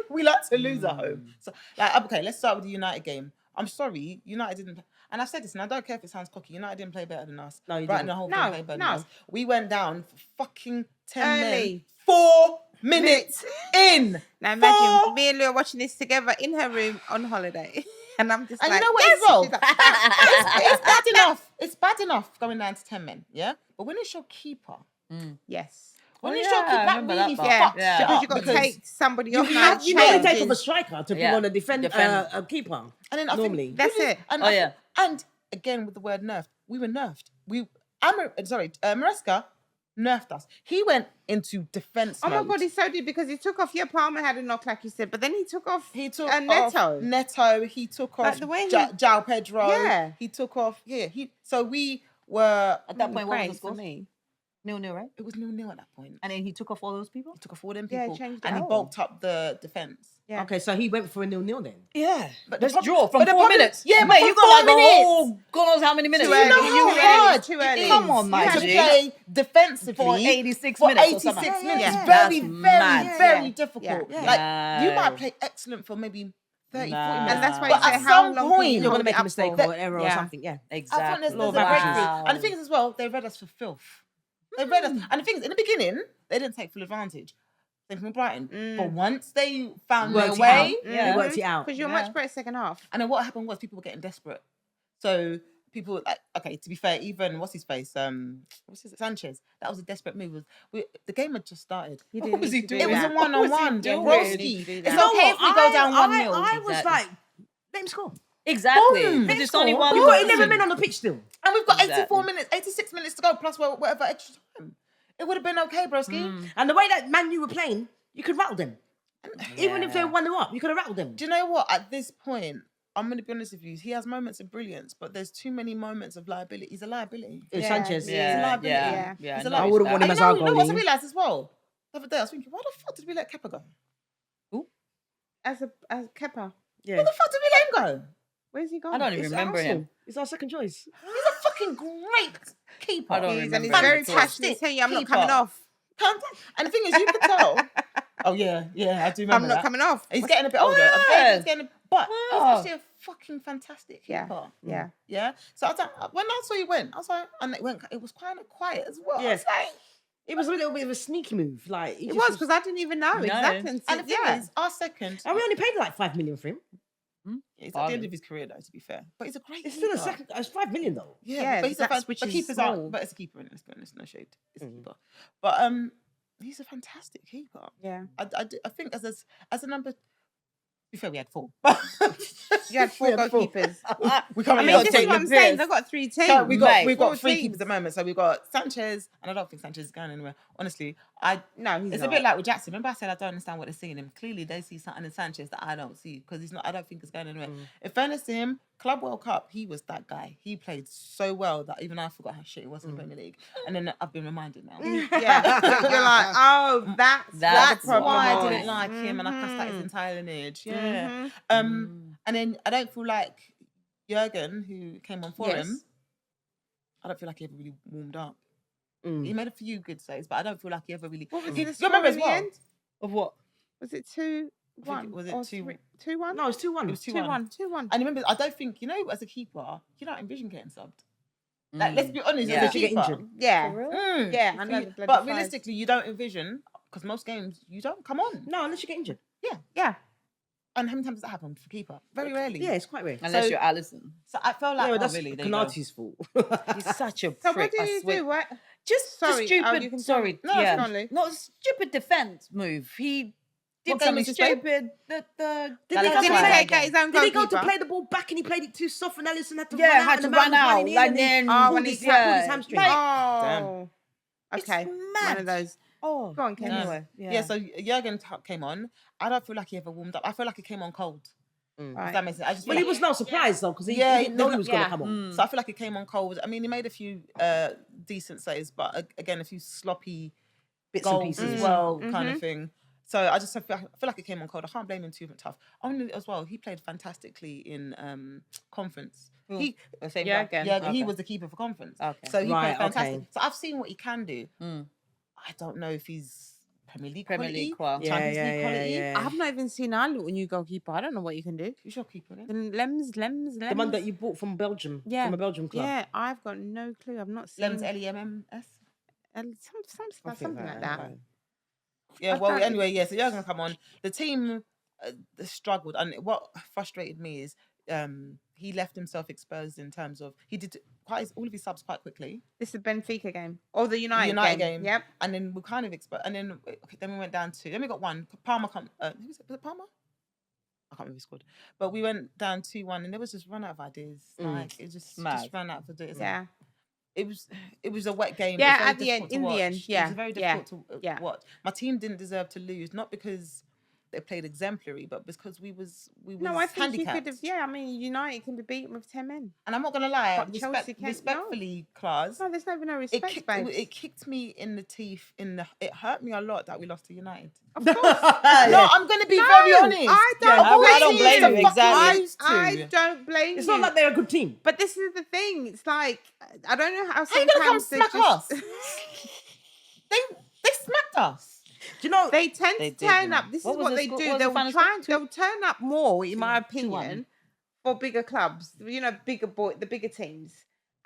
we like to lose at home. So like, okay, let's start with the United game. I'm sorry, United didn't. And I've said this, and I don't care if it sounds cocky. United didn't play better than us. No, you right, didn't. the whole No, game played better than no. us. We went down for fucking 10 men, Early. 4 minutes in. Now imagine 4 me and Lou are watching this together in her room on holiday. And I'm just And like, you know what yes! as well? She's like, It's bad enough. It's bad enough going down to 10 men, yeah? But when it's your keeper, yes. when Oh, it's yeah, your keeper, I that remember really that part. Yeah, fucks Yeah. you because up. you've got to because- take somebody You off. have now, to take changes. off a striker to Yeah. want to defend Defend. a keeper. And then I normally. think That's it. And Oh, yeah. And again with the word nerfed, we were nerfed. Maresca nerfed us. He went into defense Oh my mode. God, he so did because he took off. Yeah, Palmer had a knock, like you said, but then he took off. He took Neto. off Neto. He took Like off the way he- João Pedro. Yeah. He took off. Yeah. So we were. At that point, what was Great the for score? me. 0-0, right? It was 0-0 at that point. And then he took off all those people? He took off all them Yeah, people, changed it and he out. bulked up the defense. Yeah. Okay, so he went for a 0-0 then. Yeah. But Let's the prob- draw from but the 4 problem- minutes. yeah, mate, but you for got like 4 the minutes. whole, God knows how many minutes. Too Do you know early, how too early, hard too it early. is Come on, to Nigel. play defensively For 86 for minutes or 86 something. minutes? Yeah. It's That's very, mad. very Yeah. difficult. Yeah. Like you No. might play excellent for maybe 30, 40 Nah. minutes. And that's why but you say at how some long point, can you You're going hold to make it a up mistake for? or an error or Yeah. something, yeah. I Exactly. thought there's Law of a breakthrough. averages. And the thing is as well, they read us for filth. They read us. And the thing is, in the beginning, they didn't take full advantage. Same from Brighton. But once they found their Worked it way, out. They worked it out. Because you're Yeah. much better second half. and then what happened was people were getting desperate. So people like, okay, to be fair, even what's his face, Sanchez. That was a desperate move. The game had just started. You What didn't was need he to doing? do It was a that. one-on-one. doing? Broski. Do It's that. okay if we go down 1-0. I was Exactly. like, let him score. Exactly. Boom. Because it's only one You've got person. 11 men on the pitch still. And we've got 84 Exactly. minutes, 86 minutes to go, plus whatever extra time. It would have been okay, broski. And the way that Man U were playing, you could rattle them. Even if they were 1-0 up, you could have rattled them. Do you know what? At this point, I'm going to be honest with you. He has moments of brilliance, but there's too many moments of liability. He's a liability. Yeah. Sanchez. He's a Yeah, liability. yeah, Yeah. He's a no, I wouldn't want him And as you our know what I goalie. realised as well? The other day, I was thinking, why the fuck did we let Kepa go? As Kepa. Yeah. Where the fuck did we let him go? Where's he gone? I don't even It's remember Arsenal. him. It's our second choice. He's a fucking great keeper. I don't He's, and he's remember very him at all. passionate. Tell you, I'm not coming Keeper. off. And the thing is, you can tell. Oh yeah, I do remember I'm not that. coming off. He's getting a bit older. Yeah. He's getting, but he's Wow. actually a fucking fantastic Yeah. keeper. Yeah. Yeah. So when I saw you went, I was like, and it was kind of quiet as well. Yeah. I was like, It was a little bit of a sneaky move. Like It was because I didn't even know No. exactly. and the thing yeah. is, our second. And we only paid like 5 million for him. It's at the end of his career, though. To be fair, but he's a great. It's still a keeper. second. It's 5 million though. Yeah, but he's that's but which is keepers small. are. But it's a keeper, and let's be honest, no shade. It's a keeper. But he's a fantastic keeper. Yeah. I think as a number. To be fair, we had 4. You had 4 goalkeepers. We can't I really mean, have this two. is what I'm saying. They've got 3 teams. So we've got Four 3 teams. keepers at the moment. So we've got Sanchez, and I don't think Sanchez is going anywhere. Honestly, No, he's it's not. a bit like with Jackson. Remember I said I don't understand what they're seeing him. Clearly they see something in Sanchez that I don't see because he's not. I don't think he's going anywhere. In fairness to him, Club World Cup, he was that guy. He played so well that even I forgot how shit he was in the Premier League. And then I've been reminded now. Yeah. You're like, oh, that's That's the problem. why I was. didn't like him, and I cussed out his entire lineage. Yeah. Mhm. And then I don't feel like Jurgen, who came on for Yes. him, I don't feel like he ever really warmed up. Mm. He made a few good saves, but I don't feel like he ever really. What was He- the you score remember in as the well? end? Of what? Was it 2-1? was it or 2-1? 2-1? No, it's 2-1. It was 2-1. 2-1. And remember, I don't think as a keeper, you don't envision getting subbed. Like, let's be honest, Yeah. as a If you get keeper, injured. Yeah. Mm. Yeah, I know the bloody But fives. realistically, you don't envision because most games you don't come on. No, unless you get injured. Yeah. And how many times does that happen for keeper? Very rarely. Yeah, it's quite rare. Unless So- you're Allison. So I felt like, Yeah, oh, that's really? There you go. Kanati's fault. He's such a So prick. what do I you swear. do? What? Just Sorry, the stupid. you can tell sorry, me. No, yeah, go on, Lou. not stupid defense move. He did What game something was this, babe? stupid. The Did he Did he get his own Did he go to goalkeeper? play the ball back and he played it too soft and Allison had to Yeah, run out had and to the man run was out, running in like, and then then- Oh, pulled when his, he pulled his said- hamstring. Like- Oh, It's okay. One mad. of those. Oh, Go on, Ken. anyway, Yeah. So Jurgen came on. I don't feel like he ever warmed up. I feel like he came on cold. If Right. that makes sense. I just feel Well, he like- was no surprise though because he Yeah, didn't know he was going yeah. to come on. So I feel like he came on cold. I mean, he made a few decent saves, but again, a few sloppy Bits and goals pieces. as well, kind of thing. So I just feel like it came on cold. I can't blame him too tough. Only as well, he played fantastically in conference. He, the same Yeah, guy. again. yeah, he Okay. was the keeper for conference. Okay. So he Right, played fantastic. okay. So I've seen what he can do. Mm. I don't know if he's Premier League Premier quality, League quality. Champions Yeah, League yeah, quality. yeah. I've not even seen our little new goalkeeper. I don't know what you can do. Who's your keeper then? The Lems. The one that you bought from Belgium, Yeah. from a Belgium club. Yeah, I've got no clue. I've not seen Lems, Lemms? something like that. Yeah, I well, can't- anyway, yeah, so you're going to come on. The team struggled. And what frustrated me is he left himself exposed in terms of, he did all of his subs quite quickly. This is the Benfica game or the United, United game. game. Yep. And then we kind of exposed, and then, then we went down to, then we got one. Palmer, who was it Palmer? I can't remember who scored. But we went down 2-1 and there was just run out of ideas. Like, it just Mad. ran out of ideas. Yeah. It was a wet game. Yeah, It was very at the end- difficult to in the watch. end, It yeah, was very yeah, difficult to yeah. watch. My team didn't deserve to lose, not because they played exemplary, but because we was No, I think you handicapped. could have. Yeah, I mean, United can be beaten with 10 men. And I'm not gonna lie, But Chelsea can't- no. respectfully, Claus, No, there's no it respect, kicked, babe. it kicked me in the teeth. It hurt me a lot that we lost to United. Of course. No, I'm gonna be very honest. I don't. Yeah, I don't blame blame you. him, exactly. I don't blame It's you. not like they're a good team. But this is the thing. It's like I don't know how. How you gonna come sometimes smack us? just- They smacked us. Do you know? They tend They to did, turn you know. up. This What is was what the they score- do. what was the They'll final try. score? They'll turn up more, in my 2-1. opinion, for bigger clubs. You know, the bigger teams,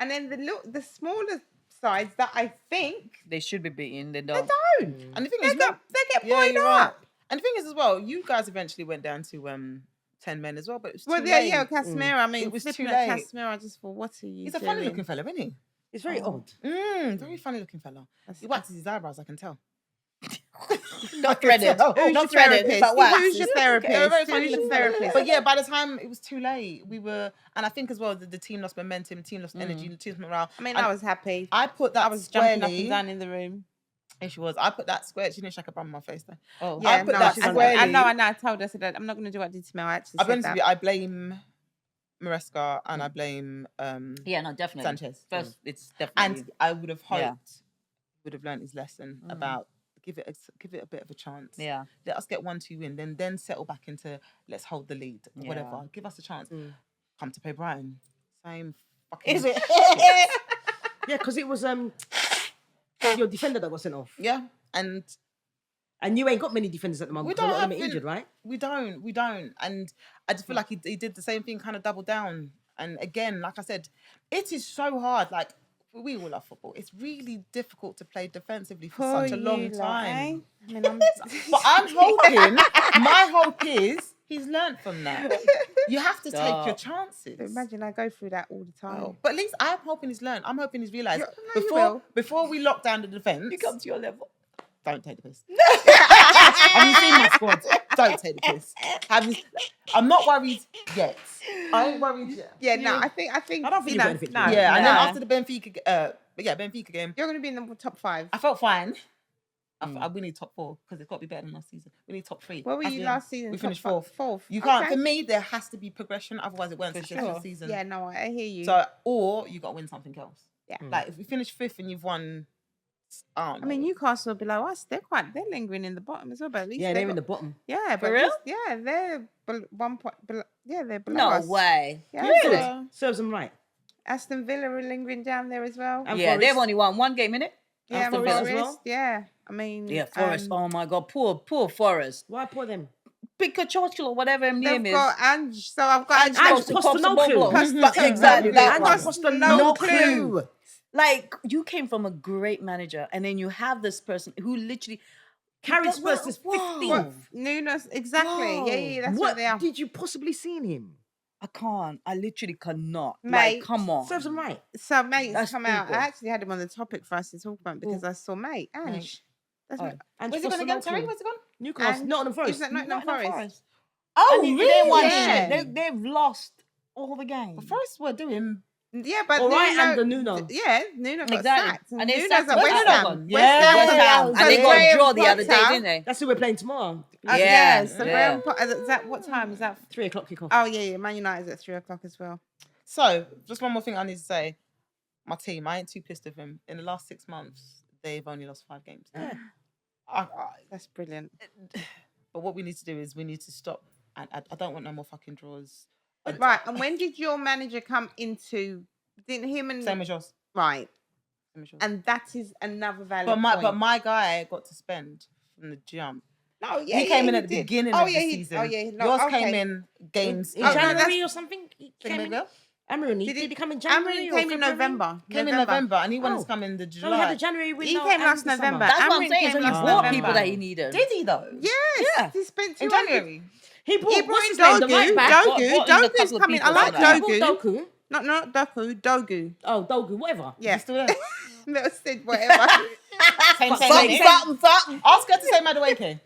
and then the smaller sides that I think They should be beaten. They they don't. don't. And the thing They is, get yeah, buoyed you're right. up. And the thing is as well, you guys eventually went down to 10 men as well, but it was too Well, late. yeah, Casemiro. I mean, It was flipping too at late. Casemiro, I just thought, what are you He's a doing? funny looking fella, isn't he? It's very odd. Very funny looking fella. That's- He waxes his eyebrows, I can tell. Not threaded. tell. Who's Not your threaded. therapist? But wax. Who's your They're very therapist? funny Who's your looking fella. therapist? But yeah, by the time it was too late, and I think as well the team lost momentum, the team lost energy, the team lost morale. I mean, And I was happy. I put that I was jumping up squarely. and down in the room. If she was, I put that square. She didn't shake a bum on my face though. Oh, I Yeah, put no, that I squarely. know. I told her, I said, I'm not going to do what I did to Mel. I actually I'll be said honest with that. you, I blame Maresca and I blame yeah, no, definitely. Sanchez. First, it's definitely. And I would have hoped Yeah. he would have learned his lesson about give it a bit of a chance. Yeah. Let us get 1-2 win, then settle back into let's hold the lead, whatever. Give us a chance. Come to play Brighton, same fucking. Is it? Yeah, because it was your defender that got sent off, Yeah, and and you ain't got many defenders at the moment. we 'cause a don't lot of have them are injured, right? We don't, and I just feel like he did the same thing, kind of double down. And again, like I said, it is so hard. Like we all love football. It's really difficult to play defensively for Poor such a long you lot, time. eh? I mean, But I'm hoping, my hope is he's learned from that. You have to take your chances. Imagine I go through that all the time. But at least I'm hoping he's learned. I'm hoping he's realised You will. before we lock down the defence. You come to your level. Don't take the piss. Have you seen my squad? Don't take the piss. I'm not worried yet. I ain't worried yet. Yeah, no, I think. I don't think you you've know, got anything to no, do. Yeah, and then no. after the Benfica game, You're going to be in the top 5. I felt fine. We need top 4 because it's got to be better than last season. We need top 3. Where were As you in, last season? We Top finished fi- 4th. Fourth. You can't. Okay. For me, there has to be progression. Otherwise, it won't For successful sure. season. Yeah, no, I hear you. So, or you got to win something else. Yeah. Like if we finish 5th and you've won, I don't I mean, know. Newcastle are below us. They're lingering in the bottom as well. But at least Yeah, they've they're in the got- bottom. Yeah, but real? Yeah, they're 1 point below. Yeah, they're below No us. way. Yeah, Really? so Serves them right. Aston Villa are lingering down there as well. And Yeah, Forest. they've only won one game, innit? Yeah, Aston Forest. Villa as well? Yeah, I mean, Yeah, Forest. um, Oh my God, poor Forest. Why pour them? Pick Churchill or whatever his name they've is. got Ange. So I've got Ange. Ange Postecoglou. Postecoglou. Exactly. That Ange one. Postecoglou. No clue. Like, you came from a great manager and then you have this person who literally, Carried Spurs to 15th. Nunes, exactly. Yeah, that's what What they are. did you possibly see in him? I can't. I literally cannot. Mate, Like, come on. Serves him right. So mate's That's come out. I stupid. actually had him on the topic for us to talk about because I saw mate Ange. That's Oh. And Where's it gone again? Sorry, where's it gone? Newcastle, Ange. Nottingham Forest. Is it Nottingham Forest? Oh, And they didn't want Yeah. shit. They've lost all the games. Forest were doing. Yeah, but All right, Nuno, and the Nuno. Yeah, Nuno got Exactly. sacked. And they Nuno's sacked at West West Ham. Ham. Yeah. West Ham. So And they got a Graham draw the other day, Potter- didn't they? That's who we're playing tomorrow. Yeah, so Yeah. Graham Potter, is that what time is that? 3 o'clock kickoff. Oh yeah, Man United's at 3 o'clock as well. So, just one more thing I need to say. My team, I ain't too pissed with him. In the last 6 months, they've only lost 5 games. Yeah. That's brilliant. But what we need to do is we need to stop. And I don't want no more fucking draws. Right, and when did your manager come into? Didn't him and Same as yours. right? Same as yours. And that is another valid But point. my guy got to spend from the jump. No, yeah, He came in he at the did. beginning Oh, of yeah, the he- season. oh, yeah, no, Yours okay. came in games. In Oh, no, January that's- or something? He Say came it in? again? Amorim, Did did he- he come in January? Amorim or came in February? November. Came in November and he wanted Oh. to come in the No, we July. had the January window. He came and last the summer. November. That's what I'm Amorim saying. came So he last brought November. people that he needed. Did he though? Yes, Yeah. he spent In 200 January. He brought, He brought what's in his name? The right Dogu. back. Brought Dogu. in a Dogu's couple of coming. I people like from that. He brought Dogu. Doku. Not Doku. Dogu. Oh, Dogu, whatever. Yeah. He's still there. Never said whatever. Same, Something. Ask her to say Madueke.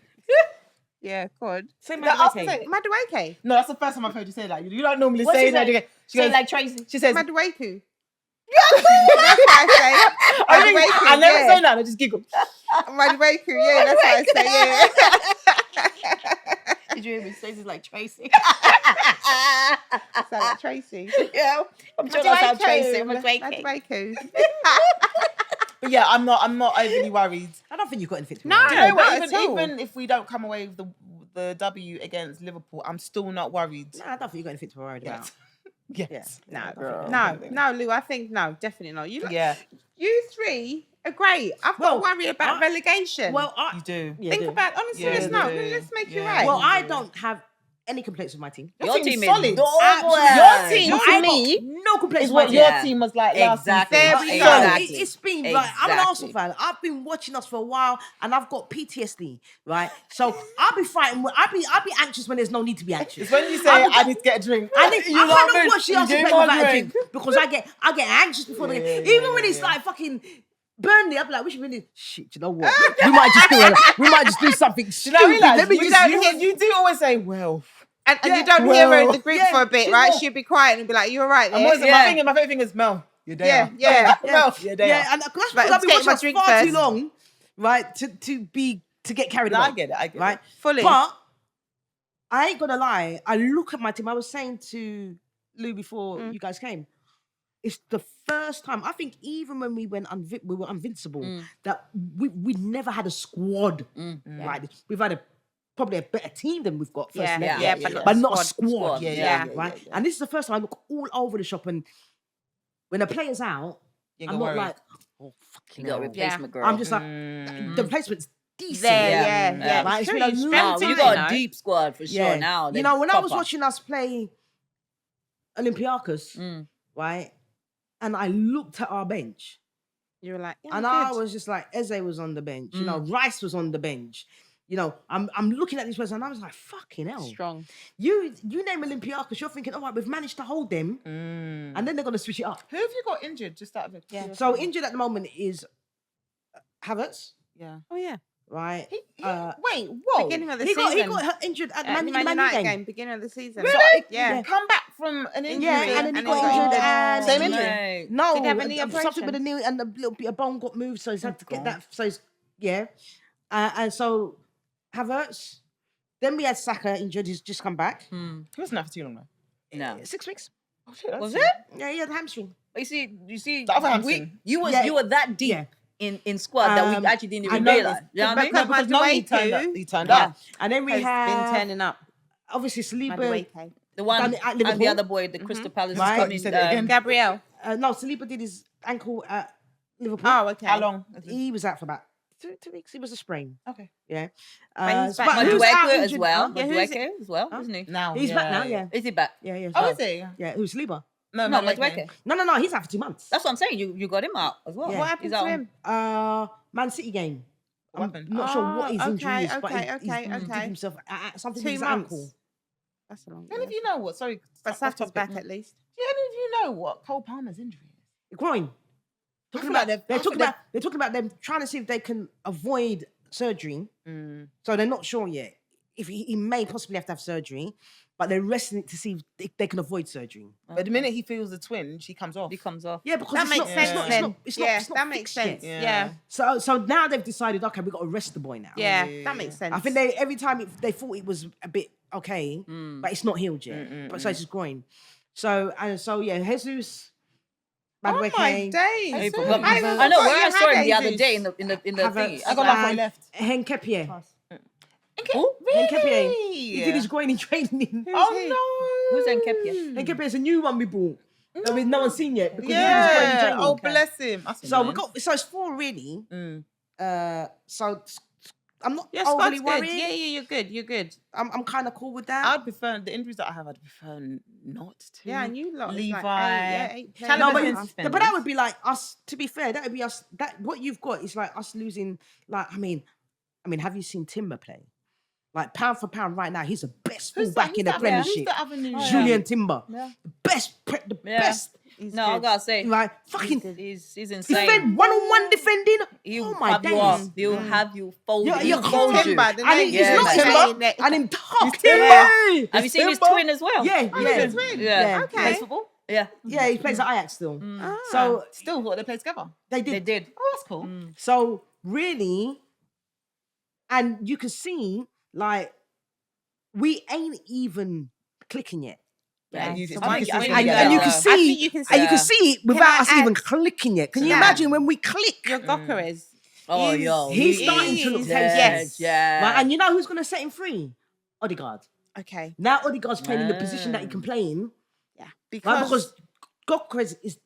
Yeah, God. Say No, ask her to Madueke. say. Madueke. No, that's the first time I've heard you say that. You don't normally What's say his that. name? She Say goes, like Tracy. she says, Madueke. That's what I say. I never yeah. say that. I just giggle. Madueke. Yeah, that's what I say. Yeah. Did you hear me say this like Tracy? Sound like Tracy. Yeah, I'm sure that's how Tracy. I'm a Tracy. Madueke. But yeah, I'm not overly worried. I don't think you've got anything to No, worry Do you about. know what? not at all. Even if we don't come away with the W against Liverpool, I'm still not worried. No, I don't think you've got anything to worry about. Yes. No, Lou. I think no, definitely not. Yeah, You three are great. I've got to worry about relegation. Well, you do. yeah, think do. about honestly, Yeah, let's not. do. Let's make you Yeah. right. Well, I don't have any complaints with my team. Your team team is is solid. solid. Your team No, for I me got no complaints is with my what team. your Yeah. team was like last Exactly. season. There we go. Exactly. It's been like I'm an Exactly. Arsenal fan. I've been watching us for a while, and I've got PTSD. Right, so I'll be fighting. I'll be anxious when there's no need to be anxious. It's when you say I'll be- I need to get a drink. I cannot watch the You Arsenal give play me without a drink. drink because I get anxious before the game. Even when it's like fucking Burnley, I'll be like, we should really shit. You know what? we might just do something Do you stupid. not realize Let me you, just you do always say, well. and you don't hear her in the group yeah, for a bit, she's right? more- She'll be quiet and be like, "You all right?" I'm There? always, my favorite thing is Mel. You're there. Yeah. Mel, you're there. Yeah, and that's But because I've been take watching my us drink far too first. long, right? To get carried No, away. I get it. I get right? it. Fully. But I ain't gonna lie. I look at my team. I was saying to Lou before you guys came. It's the first time I think even when we went we were invincible that we never had a squad like this. We've had probably a better team than we've got. First but not a squad. Yeah. Right. And this is the first time I look all over the shop and when a player's out, You I'm ain't not gonna worry. like, oh fucking You got a hell. replacement girl. I'm just like the replacement's decent. There, Yeah. yeah. Right, it's True, been a you long No, strengthened you it, got know. a deep squad for sure now. You know, when I was Proper. watching us play Olympiacos, right, and I looked at our bench, You were like, yeah, and good. I was just like, Eze was on the bench, you know, Rice was on the bench. You know, I'm looking at these players and I was like, fucking hell. strong. You name Olympiacos, you're thinking, all right, we've managed to hold them, and then they're going to switch it up. Who have you got injured? Just out of it. Yeah. So injured at the moment is Havertz, Yeah. Oh yeah. right? Wait, whoa. Beginning of the He season. got injured at at the the Man United game. beginning of the season. Really? Yeah. Come back from an injury. Yeah, and then he and got then he got injured injured. and Same injury? Mate. No, Did he have a knee something operation? with a knee and a little bit of bone got moved, so he's had to get that. So he's, and so Havertz. Then we had Saka injured. He's just come back. He wasn't out for too long though. No. 6 weeks. Oh, shit, that's Was it. it? Yeah, he had hamstring. But you see, The other hamstring. you were Yeah. that deep Yeah. in squad that we Um, actually didn't I even know realize. You know what I mean? because No, because Noni turned up. Madueke He turned Yeah. up. And then we has have been turning up. obviously Saliba. Madueke. The one Done it at and the Liverpool. other boy, the Crystal Palace, Right. is coming. You said it again. Gabrielle. No, Saliba did his ankle at Liverpool. Oh, okay. How long? He was out for about 2 weeks. He was a sprain. Okay. Yeah. But he's back but now. who's out Madueke as injured? well. Huh? Yeah, who's Madueke as well, isn't he? Now. He's back now. Yeah. Is he back? Yeah. Oh, is he? Yeah. Who's Saliba? No, Madueke. Madueke. No. He's out for 2 months. That's what I'm saying. You got him out as well. Yeah. What happened He's to out. him? Man City game. I'm happened? not sure what his injury okay, is, but okay, he okay. did himself something 2 with his months. ankle. That's a long Any of time. you know what? Sorry, But off Saka's topic. back at least. Do any of you know what Cole Palmer's injury is? Groin. Talking feel about like they're I talking feel about they're talking about them trying to see if they can avoid surgery. So they're not sure yet. If he may possibly have to have surgery, but they're resting it to see if they can avoid surgery. But the minute he feels the twinge, he comes off. He comes off. Yeah, because That it's makes not, sense it's not, then. it's Yeah, not that makes fixed yet. sense. Yeah. So now they've decided, okay, we've got to arrest the boy now. Yeah, that makes sense. I think every time they thought it was a bit okay, but it's not healed yet. But so it's just groin. So yeah, Jesus. Oh my Madueke, days. Well, I I know forgot where you I saw had him the other Jesus. day in the thing. I got left, left. Henkepie. Who? Henkepie. He did his groin in training. Oh no! Who's Nkepia? Henkepie is a new one we bought. I mean, no one's seen yet because he did his groin in Yeah. training. Oh, bless him. That's So annoying. so it's 4 really. So I'm not Your overly squad's good. worried. Yeah, you're good. You're good. I'm kind of cool with that. I'd prefer the injuries that I have. I'd prefer not to. Yeah, and you lot is Levi. like 8 Chalobah players. No, been but suspended. that would be like us. To be fair, that would be us. That what you've got is like us losing. Like I mean, have you seen Timber play? Like pound for pound, right now, he's the best fullback in the Premiership. Who's the Avenue? Julian Timber, Yeah. the best, the Yeah. best. No, I gotta say, Like fucking he's insane. defend 1-on-1 defending. He'll Oh my have you days! off. He'll have you folded. Yeah, He'll you fold can't. you. Timber, the And name he's Yeah, not man. Timber, and him tough. Yeah. Have you seen his Timber. twin as well? Yeah, yeah, his twin? Yeah. Okay. Plays football? Yeah. yeah. He plays at Ajax still. Ah. So Still, what they play together? they They did. did. Oh, that's cool. So really, and you can see like we ain't even clicking yet. Yeah, Yeah, you so just- I you think- can I see think And, it. and you Yeah. can I see, think you can and you can see- see it Can without I us even add clicking it. Can you that? imagine when we click? Your Gokers. Oh, is- yo. He's he starting to is look dead. Yes. Yeah. Right, and you know who's going to set him free? Odegaard. Okay. Now Odegaard's playing in the position that he can play in, Yeah. right? Because Because Gokres is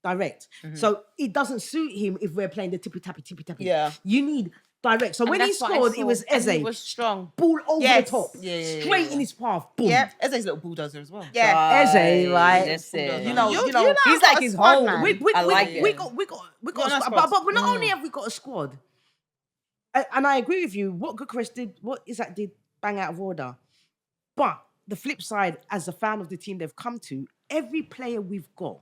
direct, so it doesn't suit him if we're playing the tippy tappy. Yeah. You need direct. So and when he that's what I scored, it saw, was and he Eze. was strong. Ball over Yes. the top, Yeah. straight in his path. Boom. Yep. Eze's a little bulldozer as well. Yeah. Eze, right? That's it. You know, You He's like his squad, home. man. I like it. we got Got a a squad. squad. But not only have we got a squad, and I agree with you, what Gyökeres did, what Isak did, bang out of order. But the flip side, as a fan of the team they've come to, every player we've got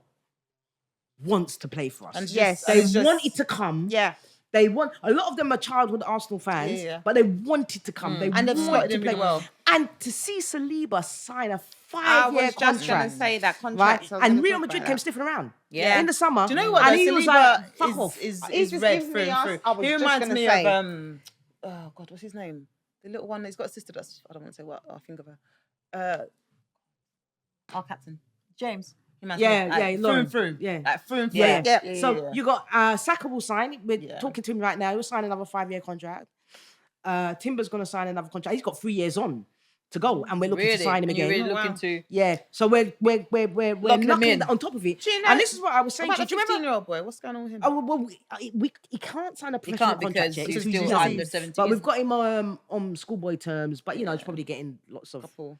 wants to play for us. And Yes. They it's just- wanted to come. Yeah. They want a lot of them are childhood Arsenal fans, Yeah. but they wanted to come. They And they've wanted slotted to in play really well. And to see Saliba sign a I 5-year was just going to contract, say that right? contract. And Real Madrid came sniffing around. Yeah. In the summer. Do you know what? And though? he was Saliba like, fuck off. is He's just red giving through me and us- through. I was He just reminds gonna me say. of oh god, what's his name? The little one. He's got a sister that's I don't want to say what. I think of her. Our captain. James. He reminds me of, Yeah, like, yeah, through Lauren. and through. Yeah. Like through and through. Yeah. So yeah. you got Saka will sign. We're Yeah. talking to him right now. He'll sign another 5-year contract. Timber's going to sign another contract. He's got 3 years on to go, and we're looking Really? to sign him And you're again. really Oh, wow. looking to. Yeah. So we're Locking him knocking in. on top of it. Do you know- And this is what I was saying What to you. about Do the you remember? 15-year-old boy? What's going on with him? Oh, well, he can't sign a He professional can't contract because yet. he's because still he's under young. 17. But we've got him on schoolboy terms. But you know, he's probably getting lots of Couple.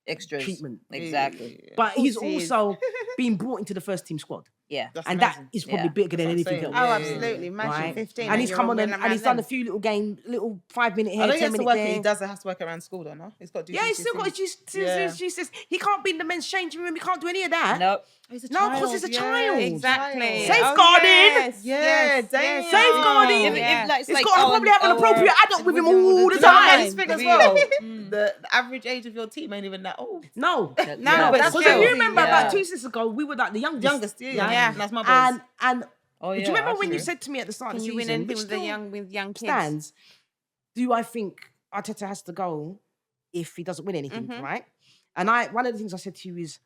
Extras. treatment. Exactly. But he's course he is. also been brought into the first team squad, Yeah. That's and amazing. that is probably Yeah. bigger than That's what I'm anything saying. else. Oh, Yeah. absolutely. Imagine Right? 15. And he's you're come on winning and around he's done a them. few little 5-minute I here, don't get 10 to minute work. there. He does have to work around school, though. No, he's got to do. Yeah, he's still got GCSEs. she says he can't be in the men's changing room. He can't do any of that. Nope. He's a No, 'cause he's a child. Exactly. Safeguarding. Oh, yes. Yeah, yes, damn. yes. Safeguarding. Oh, If yeah. like, it's He's like got to probably have an appropriate adult with him all the Do you know what time. this thing as Real. well? The average age of your team ain't even that old. No, No, but because still. if you remember Yeah. about 2 seasons ago, we were like the youngest. Youngest, yeah. Yeah. That's my boys. And Oh, do yeah, you remember when you actually. said to me at the start Can of the you win season, anything which with still young kids? stands? Do I think Arteta has to go if he doesn't win anything, Mhm. right? And one of the things I said to you is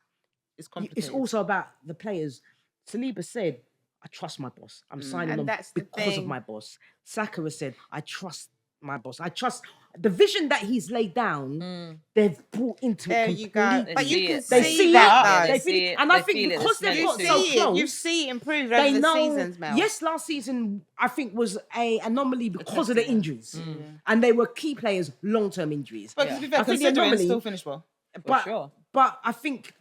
It's complicated. it's also about the players. Saliba said, I trust my boss. I'm signing And on that's the because of thing. my boss. Saka has said, I trust my boss. I trust the vision that he's laid down, they've brought into There it you go. completely. But you see can it. They see see that, it. though. They They see feel it. it. And I They think feel it. because They they've smell got it so too. see it. close, You see it improve they over the know. seasons, Mel. Yes, last season I think was a anomaly because of the injuries, and they were key players, long-term injuries. But to be fair, I think the considering anomaly- still finished well. But sure. I think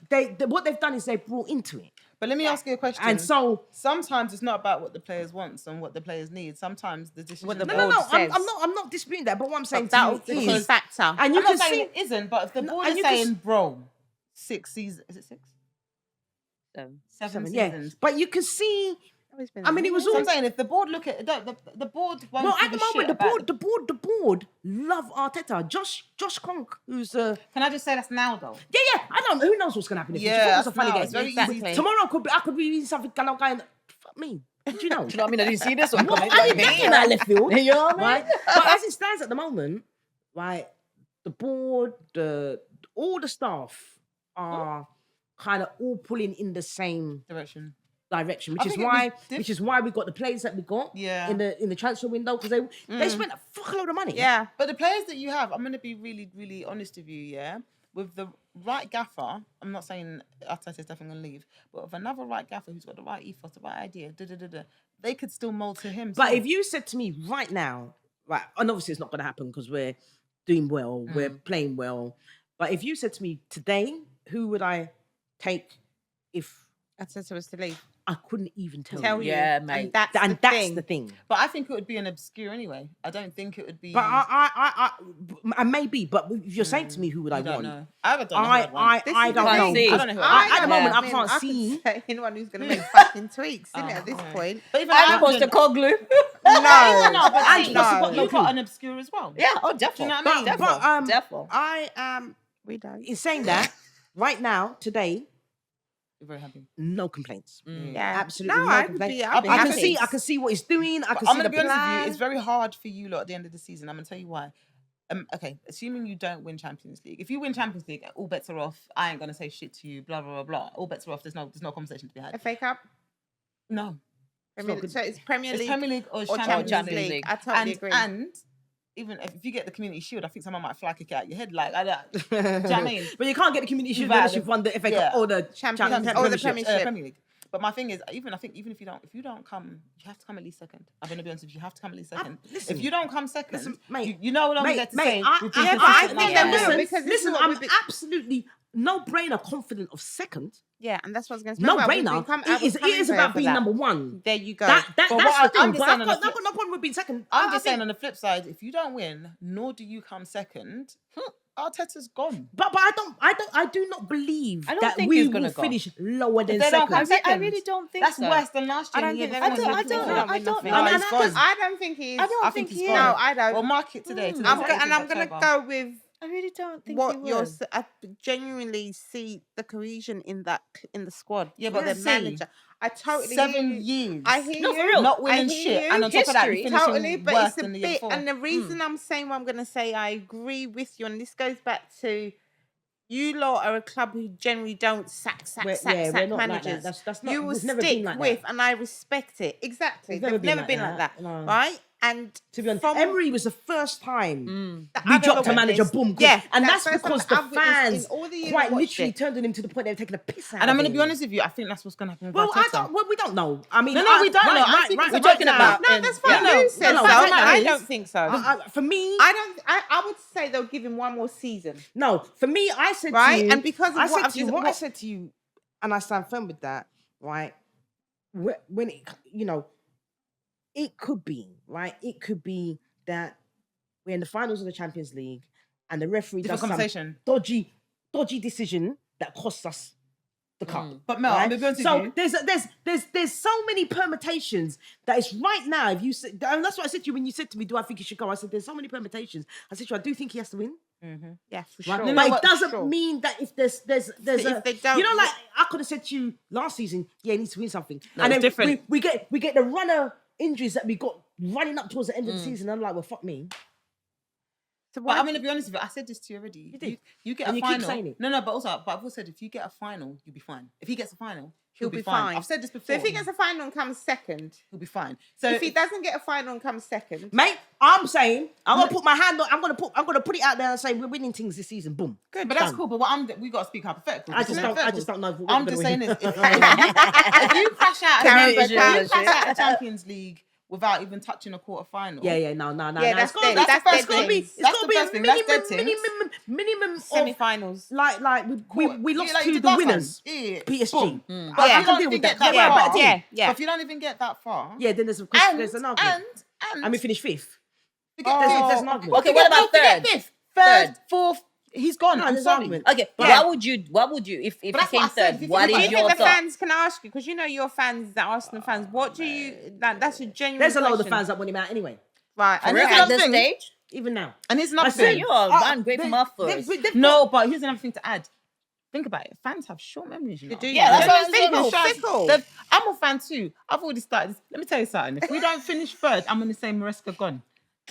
what they've done is they've brought into it. But let me ask you a question. And so sometimes it's not about what the players want and what the players need. Sometimes the decision. What the no, board I'm says. not disputing that. But what I'm saying That's to the you key is, factor. and you I'm can not saying see it isn't, but if the board and is you can saying, bro, 6 seasons, is it 6? 7 yeah. seasons. But you can see. Always been I mean, it was So all. I'm saying if the board look at the board won't Well, give at the a shit moment, about the board love Arteta. Josh Kronk, who's Can I just say that's now though? yeah. I don't know. Who knows what's gonna happen? In the future? Yeah, Football's a funny now, game. it's very Exactly. easy. Tomorrow I could be reading something and I'm going, fuck me. Did you know? Do you know what I mean? I didn't see this one What? coming. I didn't get in that left field. You know what I mean? Right? But as it stands at the moment, right, the board, all the staff are kind of all pulling in the same Direction. direction, I think it was why we got the players that we got Yeah. in the transfer window, because they spent a fuckload of money. Yeah. But the players that you have, I'm going to be really, really honest with you, yeah? With the right gaffer, I'm not saying Arteta's definitely going to leave, but with another right gaffer who's got the right ethos, the right idea, they could still mould to him. But too. if you said to me right now, right, and obviously it's not going to happen because we're doing well, we're playing well, but if you said to me today, who would I take if Arteta was to leave. I couldn't even tell you? Yeah, And mate. that's And the that's thing. the thing. But I think it would be an obscure anyway. I don't think it would be. But I may be, but if you're saying to me who would I I don't want, know. I don't know. who I'd want. This I is don't the know. thing. See. I don't know who At the moment, I mean, can't I see. could say anyone who's going to make fucking tweaks, isn't it, at this okay. point? But even I'm I supposed to wouldn't- Coglu. No, but And see, plus you've got no you've got clue. an obscure as well. Yeah, oh, definitely. Do you know what I mean? But Defo. I We don't. in saying that, right now, today, You're very happy. no complaints. Yeah. Absolutely No, no I would complaints. be. I'd be I can happy. see see what he's doing. I But can I'm see gonna the be honest with plan. you. It's very hard for you lot at the end of the season. I'm gonna tell you why. Okay, assuming you don't win Champions League. If you win Champions League, all bets are off. I ain't gonna say shit to you. Blah blah blah blah. All bets are off. There's no conversation to be had. FA Cup? No, So it's Premier it's League Premier League or, or Champions, Champions League. League. I totally agree. And even if you get the Community Shield, I think someone might fly kick it out your head. Like I don't. Do you know what I mean? But you can't get the community shield Without unless the- you've won the FA yeah. Cup or the Champions Champions or the Premiership. Premiership. Premier League. But my thing is, I think even if you don't come, you have to come at least second. I'm gonna be honest with you, you have to come at least second. listen, if you don't come second, listen, mate, you know what I'm Mate, going to mate, say. I We've been Yeah, think but I consistent think enough. they will, listen, because this is listen, what I'm we've been- absolutely no brainer confident of second. Yeah, and that's what I was going to say. No about. We've brainer. become- It is coming about there for being that. number one. There you go. That's But the what thing. I'm just But saying I've on got the no problem with being second. I'm I just think- saying on the flip side, if you don't win, nor do you come second, Arteta's gone. But I do not believe I don't that think we he's will gonna go. finish lower than they don't second. come second. I really don't think That's so. worse than last I year. don't and the think year they're before. going to I don't win know. nothing. No, And he's gone. I don't think he is. I don't I think think he's he gone. No, I don't. Well, mark it today. To the I'm 30th of going to October. go with I really don't think what he you're. will. I genuinely see the cohesion in the squad. Yeah, but the see, manager. I totally 7 hear you. years. I hear No, you. for real. Not I winning hear shit. you. And on top of that, History. you're finishing Totally, but worse it's a than the year bit. before. And the reason I'm saying what I'm going to say, I agree with you, and this goes back to you lot are a club who generally don't sack We're not like managers. that. That's not. You will we've never stick been like with, that. and I respect it. Exactly. We've They've never never been been like like that, that, no. right? And To be honest, from- Emery was the first time that we I've dropped ever a manager, witnessed. boom. Yeah, and that's that's the first because time the I've witnessed fans in all the years quite I've watched literally it. turned on him to the point they were taking a piss out. And I'm of going to be him. honest with you, I think that's what's going to happen with Well, Arteta. we don't know. I mean, No, we don't know. I think it's We're right talking now. about- No, that's fine. Yeah, Lou said no, so. right now I is- don't think so. for me, I would say they'll give him one more season. no. For me, I said Right? to you, And because of I what said I've to you, just- what I what- said to you, and I stand firm with that. Right? When it, it could be right. It could be that we're in the finals of the Champions League, and the referee Different does some conversation. dodgy decision that costs us the cup. But Mel, I'm going to be honest So with you. there's so many permutations that it's right now. If you say, and that's what I said to you when you said to me, "Do I think he should go?" I said, "There's so many permutations." I said to you, "I do think he has to win." Yeah, for Right? sure. No, But but- it doesn't sure. mean that if there's If they don't- you know, like I could have said to you last season, yeah, he needs to win something. No, and it's then different. we get the runner injuries that we got running up towards the end of the season. I'm like, well, fuck me. So But why- I'm going to be honest with you. I said this to you already. did. You get And a you keep final. saying it. No, but I've also said if you get a final, you'll be fine. If he gets a final, he'll be fine. I've said this So before. if he gets a final and comes second, he'll be fine. So if he doesn't get a final and comes second, Mate, I'm saying I'm gonna put my hand on. I'm gonna put it out there and say we're winning things this season. Boom. Good, but that's Done. cool. But what we got to speak hypothetical. I just don't know. What I'm we're just gonna saying win. is, if you crash out, Karen if you Becker. crash out the Champions League without even touching a quarterfinal. No. Yeah, It's that's gotta be, dead. That's it's gotta dead be, things. it's That's gotta the be a first thing. That's dead minimum of Semi-finals. like we lost like you to did the last time. winners, Yeah. PSG. Boom. Yeah. But if I you can don't deal even with get that. that Yeah, far, but yeah. But if you don't even get that far, yeah, then there's and an argument. And we finished 5th. forget There's an argument. Okay, what about forget third? fifth, third, fourth. He's gone. No, I'm there's sorry. argument. Okay, Yeah. what would you if you that's came what I said. third? If What you Do is you think your think the thought? fans can ask you? Because you know your fans, the Arsenal fans. What do you? That's a genuine. There's a lot of the question. fans that want him out anyway. Right. And okay. here's At another this thing. stage? Even now. And here's another I said, thing. You are ungrateful mouthfuls. No, but here's another thing to add. Think about it. Fans have short memories, you know. do, Yeah, that's They're what I'm saying. fickle. I'm a fan too. I've already started. Let me tell you something. If we don't finish third, I'm going to say Maresca gone.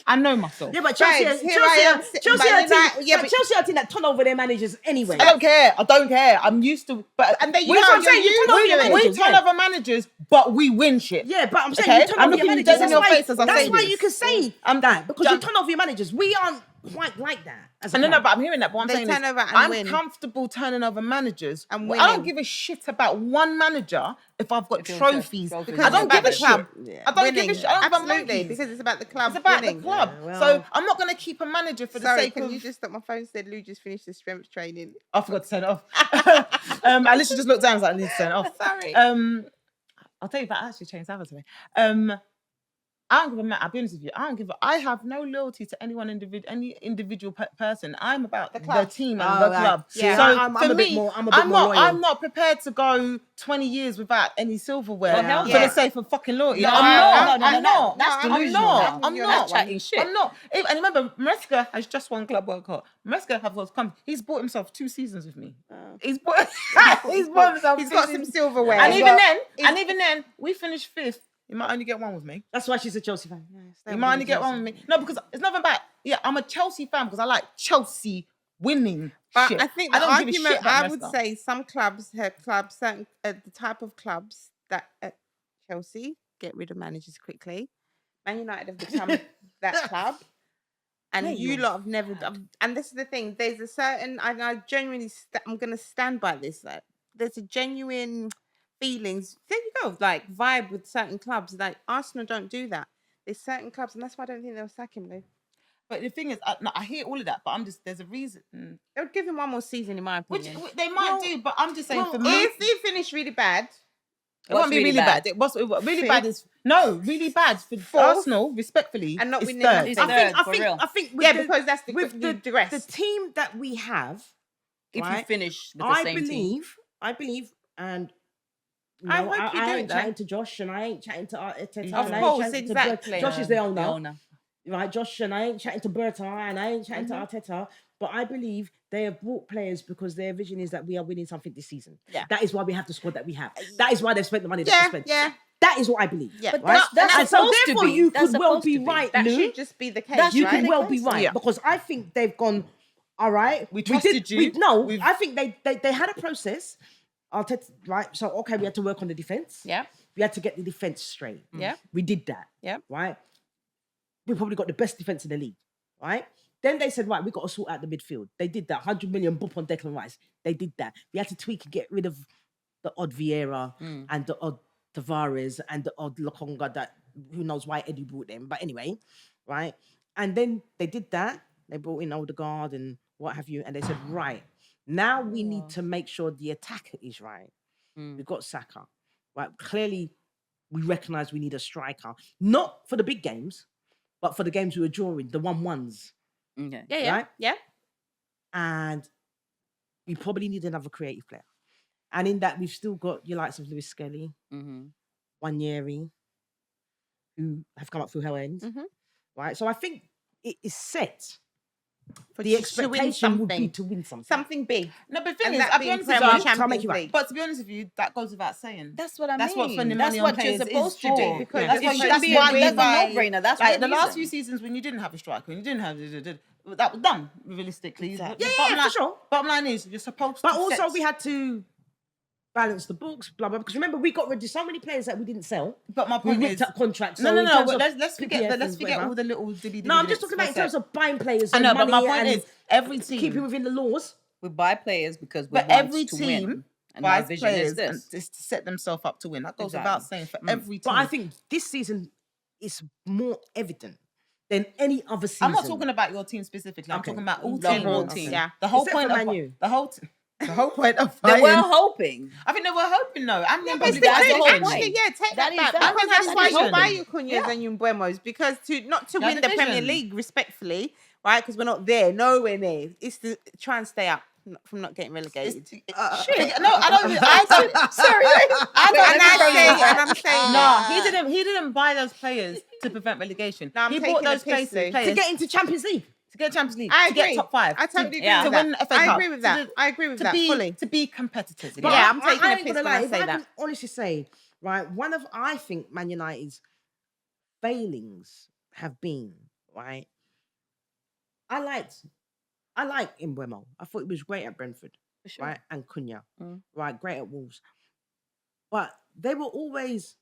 I know myself. Yeah, but Chelsea, Babes, here Chelsea, I am sitting by the night- yeah, but- Chelsea are a team that turn over their managers anyway. I don't care. I don't care. I'm used to. But And they we use what I'm you're saying, you used turn over to your it. we managers, turn yeah. over managers, but we win shit. Yeah, but I'm saying Okay? you turn I'm over your looking you managers. dead in your face as I That's say why this. you can say that because you turn over your managers. We aren't quite like that. As a No, club. but I'm hearing that. But what I'm They saying turn is, over and I'm win. comfortable turning over managers. And I don't winning. give a shit about one manager if I've got you're trophies. trophies. Because I don't it's give about a the club. shit. I don't Winning. give a shit. I don't give a Absolutely, monkeys. because it's about the club. It's about winning. the club. well- So I'm not going to keep a manager for the Sorry, sake can of. you just stop? My phone said Lou just finished the strength training. I forgot to turn it off. I literally just looked down. I was like, I need to turn it off. Sorry. I'll tell you about. I actually changed that today. I don't give a man. I'll be honest with you. I have no loyalty to any individual person. I'm about the club. team and Oh, the right. club. Yeah. So I'm for a bit me, more- I'm a bit more loyal. I'm not prepared to go 20 years without any silverware Oh, hell for no. the sake of fucking loyalty. No, I'm no, not. no, I'm not. That's I'm delusional. not. now. I'm You're not. not chatting shit. I'm not. And remember, Maresca has just won Club World Cup. Maresca has come. He's bought himself 2 seasons with me. He's bought. He's bought himself. He's 2 got some seasons. silverware. And But even then, we finished 5th. You might only get 1 with me. That's why she's a Chelsea fan. You might only get 1 with me. No, because it's nothing about. Yeah, I'm a Chelsea fan because I like Chelsea winning. But shit. I think the don't give a shit argument, about I would Maresca. say some clubs have certain the type of clubs that at Chelsea get rid of managers quickly. Man United have become that club. And Yeah, you you're lot have never done. And this is the thing. There's a certain, I genuinely, I'm going to stand by this. Like, there's a genuine feelings. There you go. Like vibe with certain clubs. Like Arsenal don't do that. There's certain clubs, and that's why I don't think they'll sack him, Lou. But the thing is, I hear all of that, but I'm just there's a reason. They would give him one more season, in my Which opinion. they might do, but I'm just saying for me, If he finished really bad, it won't be really bad. It was really Fifth. bad. Is really bad for Fourth. Arsenal, respectfully, And not is winning third. nothing. It's I third, think, for real. I think, with yeah, the, because that's with the rest. the team that we have, If you right, finish with the I same team. believe, and you I know, hope you I do ain't it, though. chatting to Josh, and I ain't chatting to Arteta. Of and I ain't course, chatting to exactly. Bert. Josh is the owner, The owner. right? Josh, and I ain't chatting to Berta, and I ain't chatting to Arteta. But I believe they have brought players because their vision is that we are winning something this season. Yeah. That is why we have the squad that we have. That is why they've spent the money that Yeah, they spent. yeah. That is what I believe. Yeah. But right? that's and so supposed to therefore be. you That's could well supposed be to be. right, That Lou. should just be the case. That You should right? could well be so. right Yeah. because I think they've gone. All right, We trusted you. We've- I think they had a process. Arteta, right? So okay, we had to work on the defense. Yeah. We had to get the defense straight. Yeah. We did that. Yeah. Right. We probably got the best defense in the league. Right. Then they said, right, we got to sort out the midfield. They did that. 100 million boop on Declan Rice. They did that. We had to tweak and get rid of the odd Vieira and the odd Tavares and the odd Lokonga that who knows why Eddie brought them. But anyway, right. And then they did that. They brought in Odegaard and what have you. And they said, right, now we need to make sure the attacker is right. We've got Saka. Right. Clearly, we recognise we need a striker. Not for the big games, but for the games we were drawing, the 1-1s. Okay. Yeah, yeah, Right? yeah. And we probably need another creative player. And in that, we've still got your likes of Lewis Skelly, Mm-hmm. Wanyeri, who have come up through hell ends. Mhm. Right? So I think it is set. For The to win expectation would be something. to win something. Something big. No, but the thing And is, that I'll be being honest with Premier you. Champions Champions League. League. But to be honest with you, that goes without saying. That's what I mean. That's what spending That's money what on players you're supposed is to for. do. Because That's it it should should be be a that's reason. a no-brainer. That's like the the last reason. few seasons when you didn't have a striker, when you didn't have that was done realistically. Exactly. The Yeah, bottom for line- sure. Bottom line is you're supposed But to. also set- we had to balance the books, blah, blah. Because remember, we got rid of so many players that we didn't sell. But my We point ripped is, up contracts. no, So no, in no. terms But of let's forget PPF that. Let's and forget whatever. all the little dilly. No, I'm just talking about in terms of buying players. I know, and but my money point and is every team. keeping within the laws. We buy players because we But want every to team win. And my buys vision players is this. and just to set themselves up to win. That goes Exactly. without saying for every team. But I think this season, it's more evident than any other season. I'm not talking about your team specifically. I'm Okay. talking about all The teams. whole team. Yeah. The whole Except point for of Man U. the whole point of They fighting. were hoping. I think they were hoping though. And then But probably they that's could the whole actually, point. yeah, take That that is back. that. Because That that's is why you hoping. buy your Cunhas Yeah. and your Buemos, because not to They're win the Premier division. League, respectfully, right? Because we're not there, nowhere near. It's to try and stay up from not getting relegated. Shit. No, I don't. Sorry. And I'm saying No, it. he didn't buy those players to prevent relegation. No, I'm he taking bought the those piss, Lou. players to get into Champions League. to get Champions League, I to get agree. top 5. I totally agree yeah. with to win that. FA I Cup, agree with that. I agree with to that be fully. to be competitive. But Yeah, I'm taking I a ain't piss gonna when I lie. If say I that. can honestly say, right, one of I think Man United's failings have been, right. I like Mbeumo. I thought he was great at Brentford, For sure. right, and Cunha, Mm. right, great at Wolves. But they were always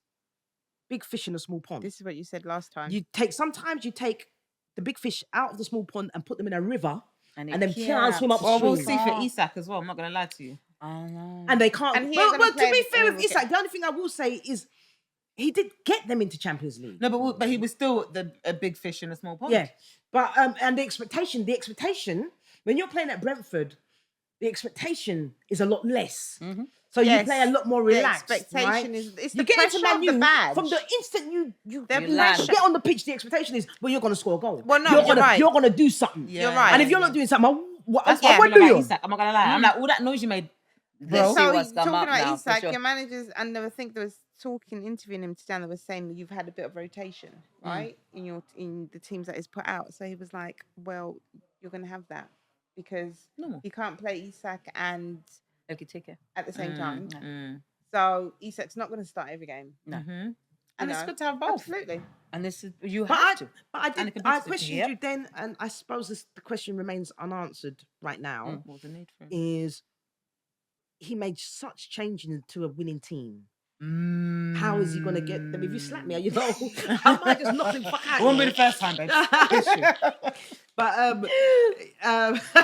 big fish in a small pond. This is what you said last time. Sometimes you take the big fish out of the small pond and put them in a river, and it then can't swim upstream. Well, we'll see for Isak as well. I'm not going to lie to you. I know. And they can't. And he ain't Well, gonna to play be if fair with anyone Isak, the only thing I will say is he did get them into Champions League. No, but he was still a big fish in a small pond. Yeah, but and the expectation when you're playing at Brentford, the expectation is a lot less. So you Yes, play a lot more the relaxed. expectation right? is- it's you the get into pressure of Man the U, badge. from the instant you land. get on the pitch. The expectation is, well, you're going to score a goal. Well, no, you're you're right. You're going to do something. Yeah. You're right. And if you're not doing something, That's I what won't I feel do about you. Isak. I'm not going to lie. I'm like, all that noise you made, bro. See So what's come talking up about now, for Isak, sure. your managers, and I think there was interviewing him today, and they were saying that you've had a bit of rotation, right, in the teams that he's put out. So he was like, well, you're going to have that because you can't play Isak and Ekitike. at the same time. Mm. So Isak's not going to start every game. No. And it's good to have both. Absolutely. And this is you But have to. I And did. it I competitive. questioned Yep. you then, and I suppose the question remains unanswered right now. What's the need for it? Is he made such change into a winning team? Mm. How is he going to get them? If you slap me, you know, I might just knock him fuck out. It won't be you the know. first time, babe. But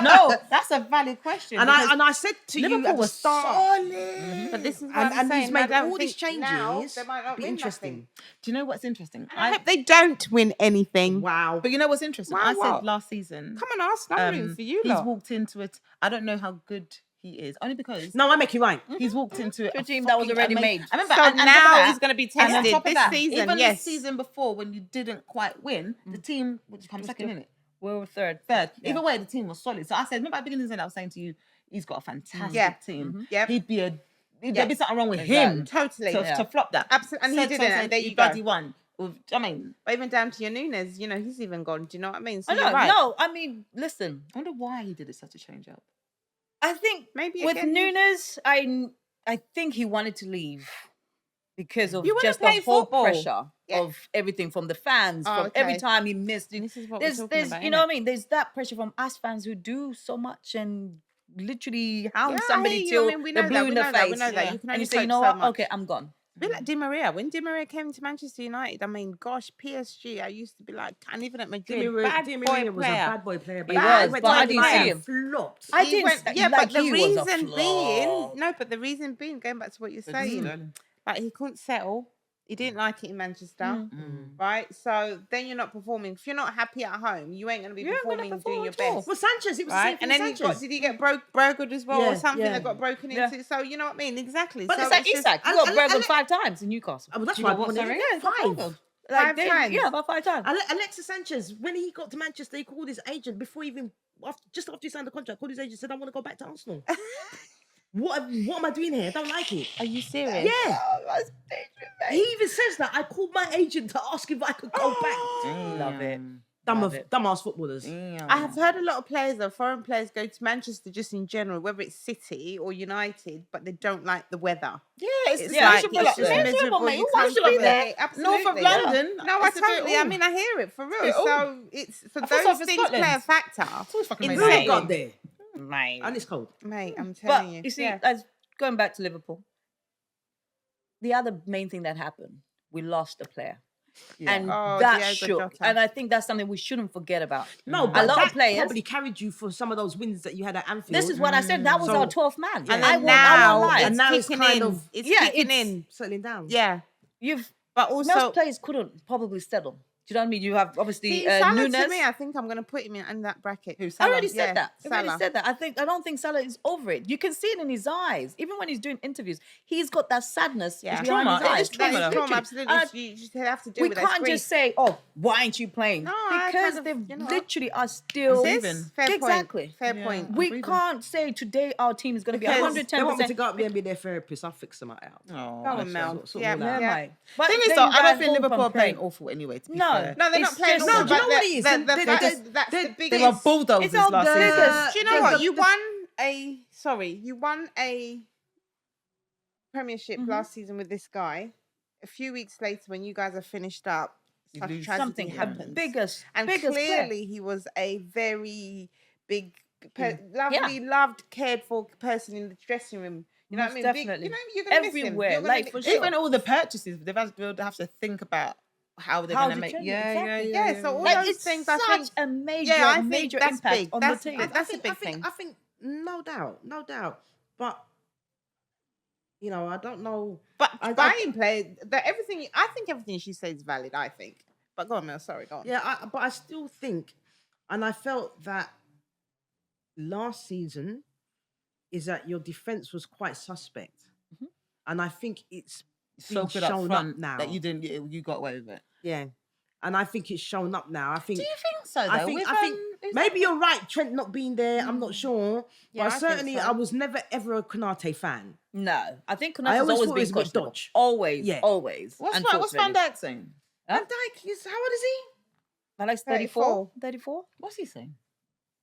No, that's a valid question. and I said to you Liverpool at the was start, solid. But this is what and, I'm and saying. he's I made don't all these think now changes. they might not Be win interesting. nothing. Do you know what's interesting? I hope they don't win anything. Wow. But you know what's interesting? Wow, I what? said last season. Come on, Arsenal, I'm rooting for you He's lot. walked into it. I don't know how good he is, only because No, I make you right. he's walked into it. To a team that was already made. I remember. So and on top of now that- he's going to be and on tested top of this that, season. Even Yes. the season before, when you didn't quite win, the team would come second in it. We were third. Third. Yeah. Either way, the team was solid. So I said, remember at the beginning of the season, I was saying to you, he's got a fantastic Yeah. team. Yep. He'd be there'd Yeah. be something wrong with Exactly. him Totally. to flop that. Absolutely. And he didn't. And there you go. bloody won. I mean, But even down to your Nunes, he's even gone. Do you know what I mean? So I know. you're right. No, I mean, listen. I wonder why he did it such a change up. I think Maybe with again, Nunes, I think he wanted to leave because of You wanna just the play whole football. pressure Yeah. of everything from the fans, Oh, from every okay. time he missed. This is what we're There's, talking about. you know what I mean? There's that pressure from us fans who do so much and literally hound Yeah, I somebody hear you. till I mean, we they're know blue that, in we the know that, we face. know that. You can and only you say, you cope know so what? much. Okay, I'm gone. A bit like Di Maria. When Di Maria came to Manchester United, I mean, gosh, PSG, I used to be like, and even at Madrid, bad Di boy Maria was a player. bad boy player. He was, but I didn't see him. Flopped. I He didn't. went- yeah, like, but the he was a reason being, flop. no, but the reason being, going back to what you're saying, like he couldn't settle. He didn't like it in Manchester, right? So then you're not performing. If you're not happy at home, you ain't going to be You ain't gonna performing, perform doing your at all. best. Well, Sanchez, it was the Right, same thing and then with he Sanchez. did he get brokered as well, Yeah, or something yeah. that got broken Yeah. into? So you know what I mean? Exactly. But so it's like just- Isak. You and- got and- burgled and- 5 times in Newcastle. Oh, well, that's Do you why know what, sorry? Yeah, he got Five. burgled. Five times. Yeah, about 5 times. Alexis Sanchez, when he got to Manchester, he called his agent before even just after he signed the contract. Called his agent, said, "I want to go back to Arsenal." What am I doing here? I don't like it. Are you serious? Yeah, That's dangerous, he even says that. I called my agent to ask if I could go back. Love it. Dumbass footballers. I have heard a lot of players, or foreign players, go to Manchester just in general, whether it's City or United, but they don't like the weather. Yeah, it's It's Yeah, like miserable it's up just there. miserable. Mate, You who can't wants to be be there? there. Absolutely. North of London. No, I it's a bit totally. I all. mean, I hear it for real. bit all. So it's for I thought those so for things play a Scotland. factor. It's always fucking Insane. amazing. Who got there? Mate. And it's cold. Mate, I'm But telling you. you see, Yeah. as going back to Liverpool, the other main thing that happened, we lost a player. And Oh, that Diogo shook. Jota. And I think that's something we shouldn't forget about. No, a but lot that of players. probably carried you for some of those wins that you had at Anfield. This is what I said. That was So- our 12th man. And I then won't now, lie. it's And now it's kicking kind in. of- It's Yeah, kicking it's- in. settling down. Yeah. You've But Most also, players couldn't probably settle. Do you know what I mean? You have obviously see, Salah Nunes. to me, I think I'm going to put him in that bracket. Who, I Salah? already said Yeah, that. I already Salah. said that. I don't think Salah is over it. You can see it in his eyes. Even when he's doing interviews, he's got that sadness Yeah. behind Trauma. his It eyes. is That trauma, is though. trauma, Literally. absolutely. You just have to deal We with that. can't It's just say, "Oh, why aren't you playing?" No, I because kind of, they you know what? literally are still. grief. breathing. Fair Exactly. point. Fair Yeah. point. I'm We breathing. can't say today our team is going to be Because They want me to 110%. go up there and be their therapist. I'll fix them out. Oh, Go on, bless Mel. you. Sort Yeah, all out. Yeah, yeah. mate. But Thing is, then though, you I don't gotta think hope Liverpool are and playing pray. awful anyway, to be No. fair. No, they're not It's playing just- awful. No, do you know but what it is? The They- fact they- is that's they- the they biggest. They were bulldozers It's all last the season. biggest. Do you know what? You the- won a premiership Mm-hmm. last season with this guy. A few weeks later, when you guys are finished up, You such lose. tragedy Something happens. biggest, And biggest player. clearly, he was a very big, Yeah. lovely, loved, cared for person in the dressing room. You know Most what I mean? definitely. Big, you're gonna miss him. Everywhere, You're like, gonna, for sure. Even all the purchases, they'll have to think about how they're How going to to make. change it, Yeah, exactly. Yeah, so all Like, those it's things, I such think, a major, I think major that's impact big. on That's- the team. that's a big I think, thing. I think, no doubt. But I don't know. But I- buying play, I think everything she says is valid. I think. But go on, Mel. Sorry, go on. Yeah, but I still think, and I felt that last season is that your defense was quite suspect, and I think it's so been good up shown front up now. that you got away with it. Yeah, and I think it's shown up now. I think. Do you think so? Though? I think, maybe you're right. Trent not being there, I'm not sure. Yeah, but I think certainly, so. I was never ever a Konate fan. No, I think I Konate's always always thought it been was a bit questionable. dodge. Always, Yeah. always. What's Van unfortunately. Dijk saying? Huh? Van Dijk is how old is he? Van Dijk's 34. 34. 34? What's he saying?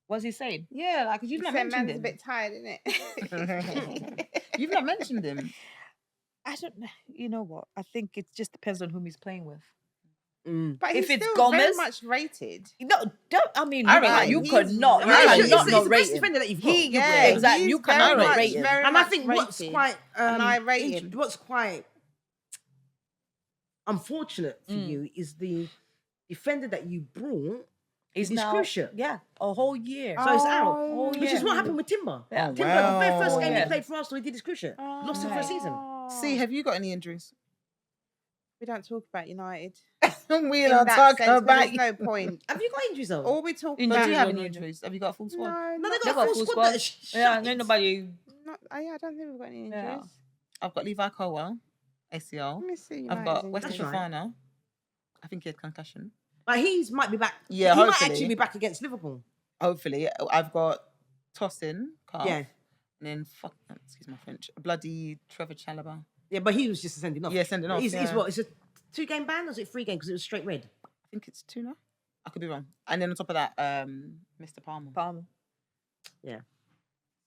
What's he saying? Yeah, like 'cause you've not Said mentioned man's a him. bit tired, isn't it? You've not mentioned him. I don't know. You know what? I think it just depends on whom he's playing with. But If he's it's still very Gomez- much rated. No, don't. I mean, I you, reckon you he's could not. very- You he's cannot the not rate best him. defender that you've got. Yeah, exactly. he's You cannot very not much- rate him. very And I much think what's rated. quite And I rate him. what's quite unfortunate for you is the defender that you brought. He's He's now, crucial. yeah, a whole year. So it's out, Oh, which is what happened with Timber. Yeah. Timber, the very first wow. game Yeah. he played for Arsenal, he did his crucial. Lost him for a season. See, have you got any injuries? We don't talk about United. We In don't that talk sense, 'cause about there's no point. Have you got injuries though? All we talk Injuries But about. do you have when any you- injuries? Have you got a full squad? No, no, they not, got They've a got full full squad. squad. that is Yeah, shite. no, nobody. I don't think we've got any Yeah. injuries. I've got Levi Colwell, ACL. Let me see. I've got United's West injuries. That's right. Fofana. I think he had concussion. But he might be back. Yeah, he might hopefully. actually be back against Liverpool. Hopefully, I've got Tosin, calf, Yeah, and then excuse my French, bloody Trevor Chalobah. yeah, but he was just sending off. Yeah, sending off, He's yeah. what? It's a 2-game ban or is it 3 game? Because it was straight red. I think it's 2 now. I could be wrong. And then on top of that, Mr. Palmer. Palmer.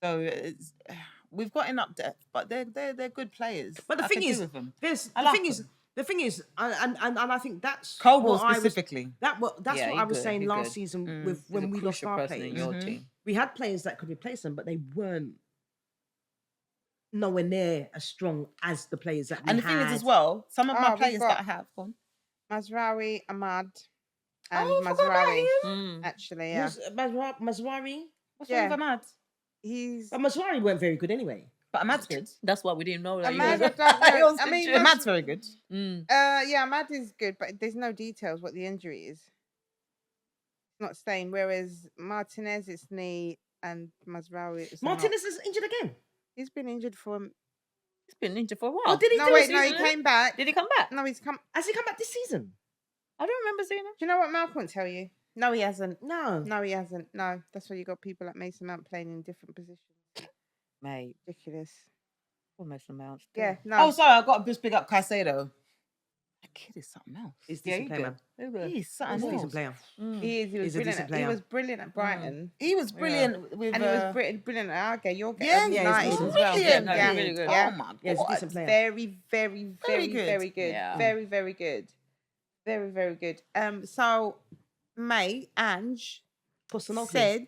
So we've got enough depth, but they're good players. But the I thing could do is, with them. the I like thing is, them. and I think that's Colwell what I was- specifically. That's Yeah, what he I was good, saying he last good. season with He's when a we lost crucial our person in players. your team. We had players that could replace them, but they weren't nowhere near as strong as the players that we And the had. thing is, as well, some of my we've players got- that I have gone. Mazraoui, Ahmad, and Oh, I forgot about Mazraoui. Mm. Actually, yeah. Who's Mazwari? What's Yeah. wrong with Ahmad? He's. But Mazwari weren't very good anyway. But Ahmad's good. That's why we didn't know that. he Ahmad, was- I don't know. he was I mean, injured. Ahmad's very good. Mm. Yeah, Ahmad is good, but there's no details what the injury is. It's not saying. Whereas Martinez, it's knee, and Mazraoui, it's not. Martinez is injured again. He's been injured for. He's been injured for a while. Oh, did he No, do wait, it? no, he came back. Did he come back? No, he's come. Has he come back this season? I don't remember seeing him. Do you know what Malcolm won't tell you? No, he hasn't. No. No, he hasn't. No, that's why you got people like Mason Mount playing in different positions. Mate, Ridiculous. almost amounts. Yeah, no. Oh, sorry, I've got to just pick up Caicedo. That kid is something else. He's a Yeah, decent he player, good. man. He good. He's He's something a else. decent player. Mm. He is. He was He's a brilliant. decent He player. was brilliant at Brighton, He was brilliant with. and he was brilliant at Argay. You're Yeah, getting yeah, United he's as well. brilliant. No, yeah, he's really good. yeah. Oh my god. Yeah, he's a decent player. Very, very, very, good. very good. Yeah. Very, very good. Very, very good. So May Ange Postanoglu. said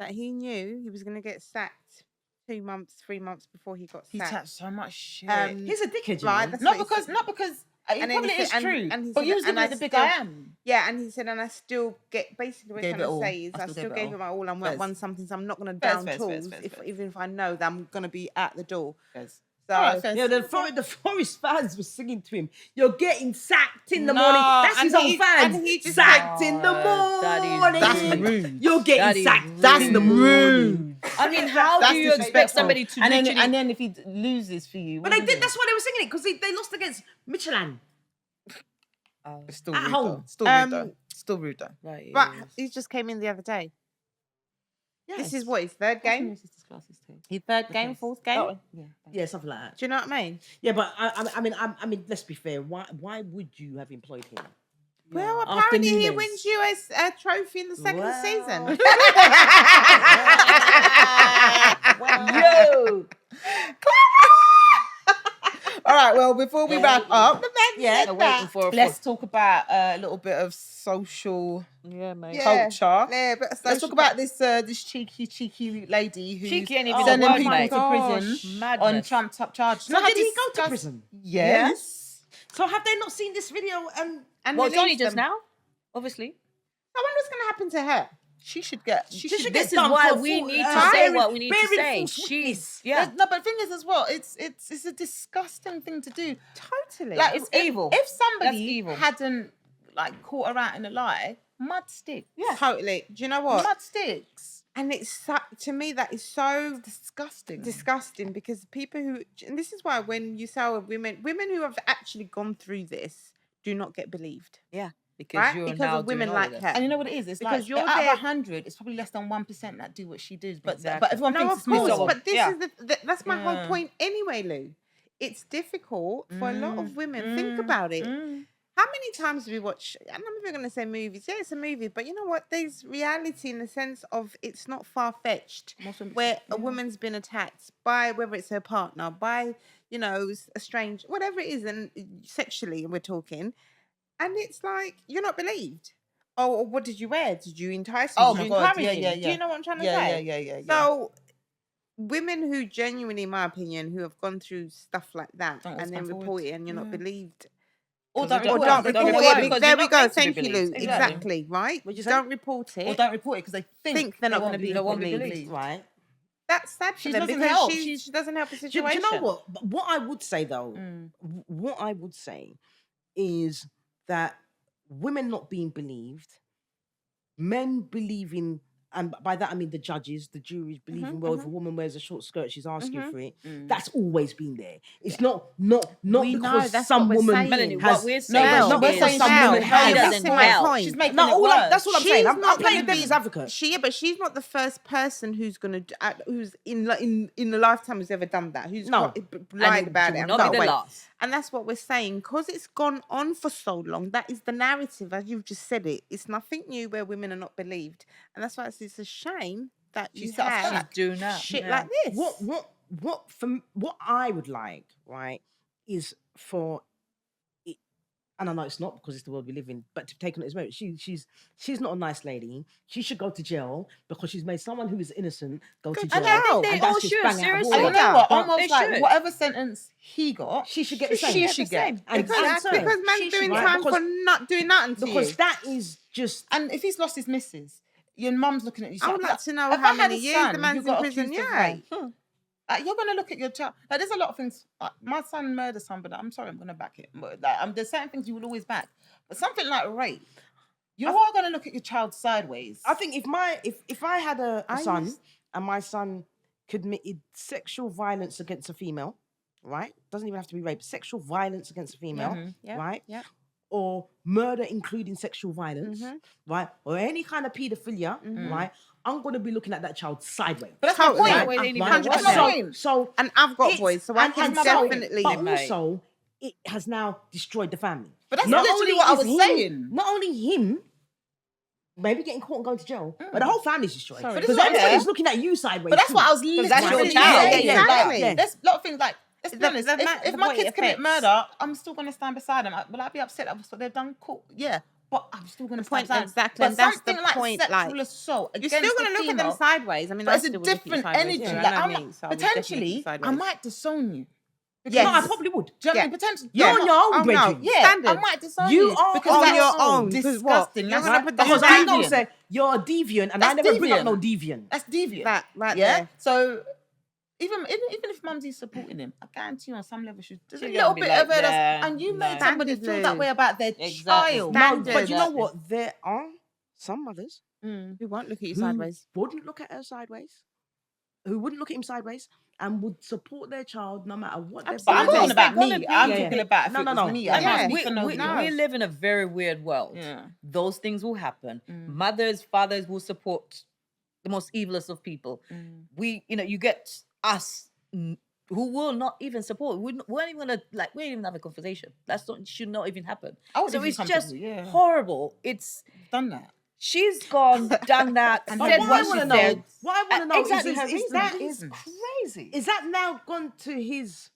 that he knew he was going to get sacked 2 months, 3 months before he got He sacked. touched so much shit. He's a dickhead, you Right, know. that's not what he because, said. not because. It And then probably he said- is and- true. and he But said- you was and giving I me the big still- I am. Yeah, and he said, and I still get basically what Gave I'm it trying all. to say is I I still still gave it gave all. it my all. I Fairs. won something, so I'm not going to Fairs, down fairs, tools fairs, if fairs. even if I know that I'm going to be at the door. Yes. So Alright, fair. Yeah, the Forest fans were singing to him. You're getting sacked in the No, morning. That's and his own he- fans. and he just sacked in the No, that is morning. That's rude. You're getting That is sacked. That's in the morning. rude. I mean, how That's do you expect disrespectful. somebody to and literally... then if he loses for you, But they did. That's why they were singing it because they lost against Michelin. It's still At rude home. though. Still rude though. Still rude though. Right, but yes. he just came in the other day. This is Yes. what his third game. His third game, fourth game. Oh, yeah. Yeah, something like that. Do you know what I mean? Yeah, but I mean, let's be fair. Why would you have employed him? Well, After apparently he Nunes. wins you a trophy in the second Wow. season. Yo, All right. Well, before we wrap up, yeah, They're waiting for let's talk about a little bit of social yeah, mate. Yeah. culture. Yeah, but Let's talk about this cheeky lady who's Cheeky ain't even sending the word, people mate. to prison Madness. on trumped up charges. So did he go to prison? Yes. So have they not seen this video? and Well, it's only released just them. now, obviously. I wonder what's going to happen to her. She should get. She This should is done why for we full- need to uh, say bearing- what we need to bearing say. false She's witness. yeah. No, but the thing is as well, it's a disgusting thing to do. Totally. Like It's if, evil. If That's somebody evil. hadn't like caught her out in a lie, mud sticks. yeah. Totally. Do you know what? Mud sticks. And to me, that is so Disgusting. disgusting because people who, and this is why when you say women who have actually gone through this do not get believed, Yeah. Because right? you're Because now of women doing all like of her. And you know what it is? It's Because like you're out there- of 100, it's probably less than 1% that do what she does. But Exactly. but everyone No, thinks of it's me. course, so- but this yeah. is that's my whole Yeah. point anyway, Lou. It's difficult for a lot of women. Think Mm, about it. mm. How many times do we watch? I'm not even going to say movies. Yeah, it's a movie, but you know what? There's reality in the sense of it's not far fetched. Most women- Where a yeah. woman's been attacked by whether it's her partner, by a strange, whatever it is, and sexually we're talking, and it's like you're not believed. Oh, or what did you wear? Did you entice him? Oh Did my you God, encourage yeah, him? yeah, Do yeah. you know what I'm trying to Yeah, say? yeah. So, women who genuinely, in my opinion, who have gone through stuff like that Don't and always then come report forward. it and you're not Yeah. believed. Or Or don't don't report report it it. because There you're we not go. meant to be Thank you, Lou. believed. Exactly. Right? What'd you say? Don't report it. Or don't report it because they think they're not won't gonna be they won't be believed. believed. Right. That's sad for She them doesn't because help. she doesn't help the Do situation. you know what? But what I would say though, Mm. what I would say is that women not being believed, men believing, and by that I mean the judges, the juries believing, well, if a woman wears a short skirt, she's asking for it. That's always been there. It's not We know, because that's some what we're woman saying. Melanie, has. what we're No, saying no, we're is saying some Mel, women he has. doesn't that's my help. point. She's making No, it worse. that's what I'm saying. She's I'm not playing gonna devil's be- advocate. But she's not the first person who's gonna who's in the lifetime who's ever done that. Who's No. lied And about she it. will and not got be the away. last. And that's what we're saying because it's gone on for so long. That is the narrative, as you've just said it. It's nothing new where women are not believed, and that's why it's a shame that She you set us have back. Doing that. shit yeah. like this. What I would like, right, is for it, and I know it's not because it's the world we live in, but to take on it as merit, she's not a nice lady. She should go to jail because she's made someone who is innocent go to jail. And I think they and all that's just should, bang out of seriously. And you order. know what? They Almost like should. whatever sentence he got, She should get the same. She It's should the get. same. And Because so, man's she doing should get- time because- for not doing nothing to because you. that is just. And if he's lost his missus, your mum's looking at you. I would like to know if how I had many a years son the who man's in got prison. accused of Yeah. rape, you're gonna look at your child. Like, there's a lot of things. My son murdered somebody. I'm sorry, I'm gonna back it. But there's certain things you will always back. But something like rape, you are gonna look at your child sideways. I think if I had a I son used- and my son committed sexual violence against a female, right? Doesn't even have to be rape. Sexual violence against a female, Yeah, right? yeah. Or murder including sexual violence, right? Or any kind of paedophilia, right? I'm gonna be looking at that child sideways. But that's my Totally. point. Right. Way they need Right? to What's watch my it. point? So And I've got it's- boys, so I can so- definitely. But Mate. also, it has now destroyed the family. But that's Not literally only what I is was him- saying. Not only him, maybe getting caught and going to jail, but the whole family's destroyed. Sorry. Because But this is what- everybody's looking at you sideways. But that's too. what I was literally that's your saying. child. Yeah, exactly. yeah. There's a lot of things like. Let's be The- honest. the If the my way kids it commit affects. murder, I'm still gonna stand beside them. Will I be upset that that's what they've done? Cool. Yeah. But I'm still gonna stand point beside them. exactly, But and that's the something like point, sexual like, assault You're against still going a to look at them female, sideways. I mean, but I it's a still would look at you different sideways. energy. Yeah, Like I know I'm me, so I would definitely look potentially, you I sideways. might disown you. Yes. No, I probably would. Do you know what I Yeah. mean? Potentially. You're Yeah. on your own, Oh, no. brethren. Yeah, I Standard. might disown You you. are because on that's your own, because what? disgusting. You're That's gonna put the Because That's I'm going deviant. to say, you're a deviant, and I That's never bring up deviant. no deviant. That's deviant. That right yeah. there. So Even if Mumsy's supporting him, I guarantee you on some level there's a She's little gonna be bit like, of it. nah, And you no. made somebody Standard, feel that Lou. way about their Exactly. child. No, but Standard. you know what? There are some mothers Who won't look at you who sideways? wouldn't look at her sideways, who wouldn't look at him sideways, and would support their child no matter what they're But I'm Absolutely. talking about They're me. gonna be- I'm Yeah, talking yeah. about if No, it no, was no. me. I Yeah. can't we, speak for nobody. no. we live in a very weird world. Yeah. Those things will happen. Mothers, fathers will support the most evilest of people. You get us who will not even support. We weren't even gonna we ain't even have a conversation. Should not even happen. I would So feel it's just comfortable, yeah. horrible. It's Done that. she's gone, done that, And said what what I she want to know, said. what I want to know Exactly, her is reasons. that reasons. Crazy. is that now gone to his?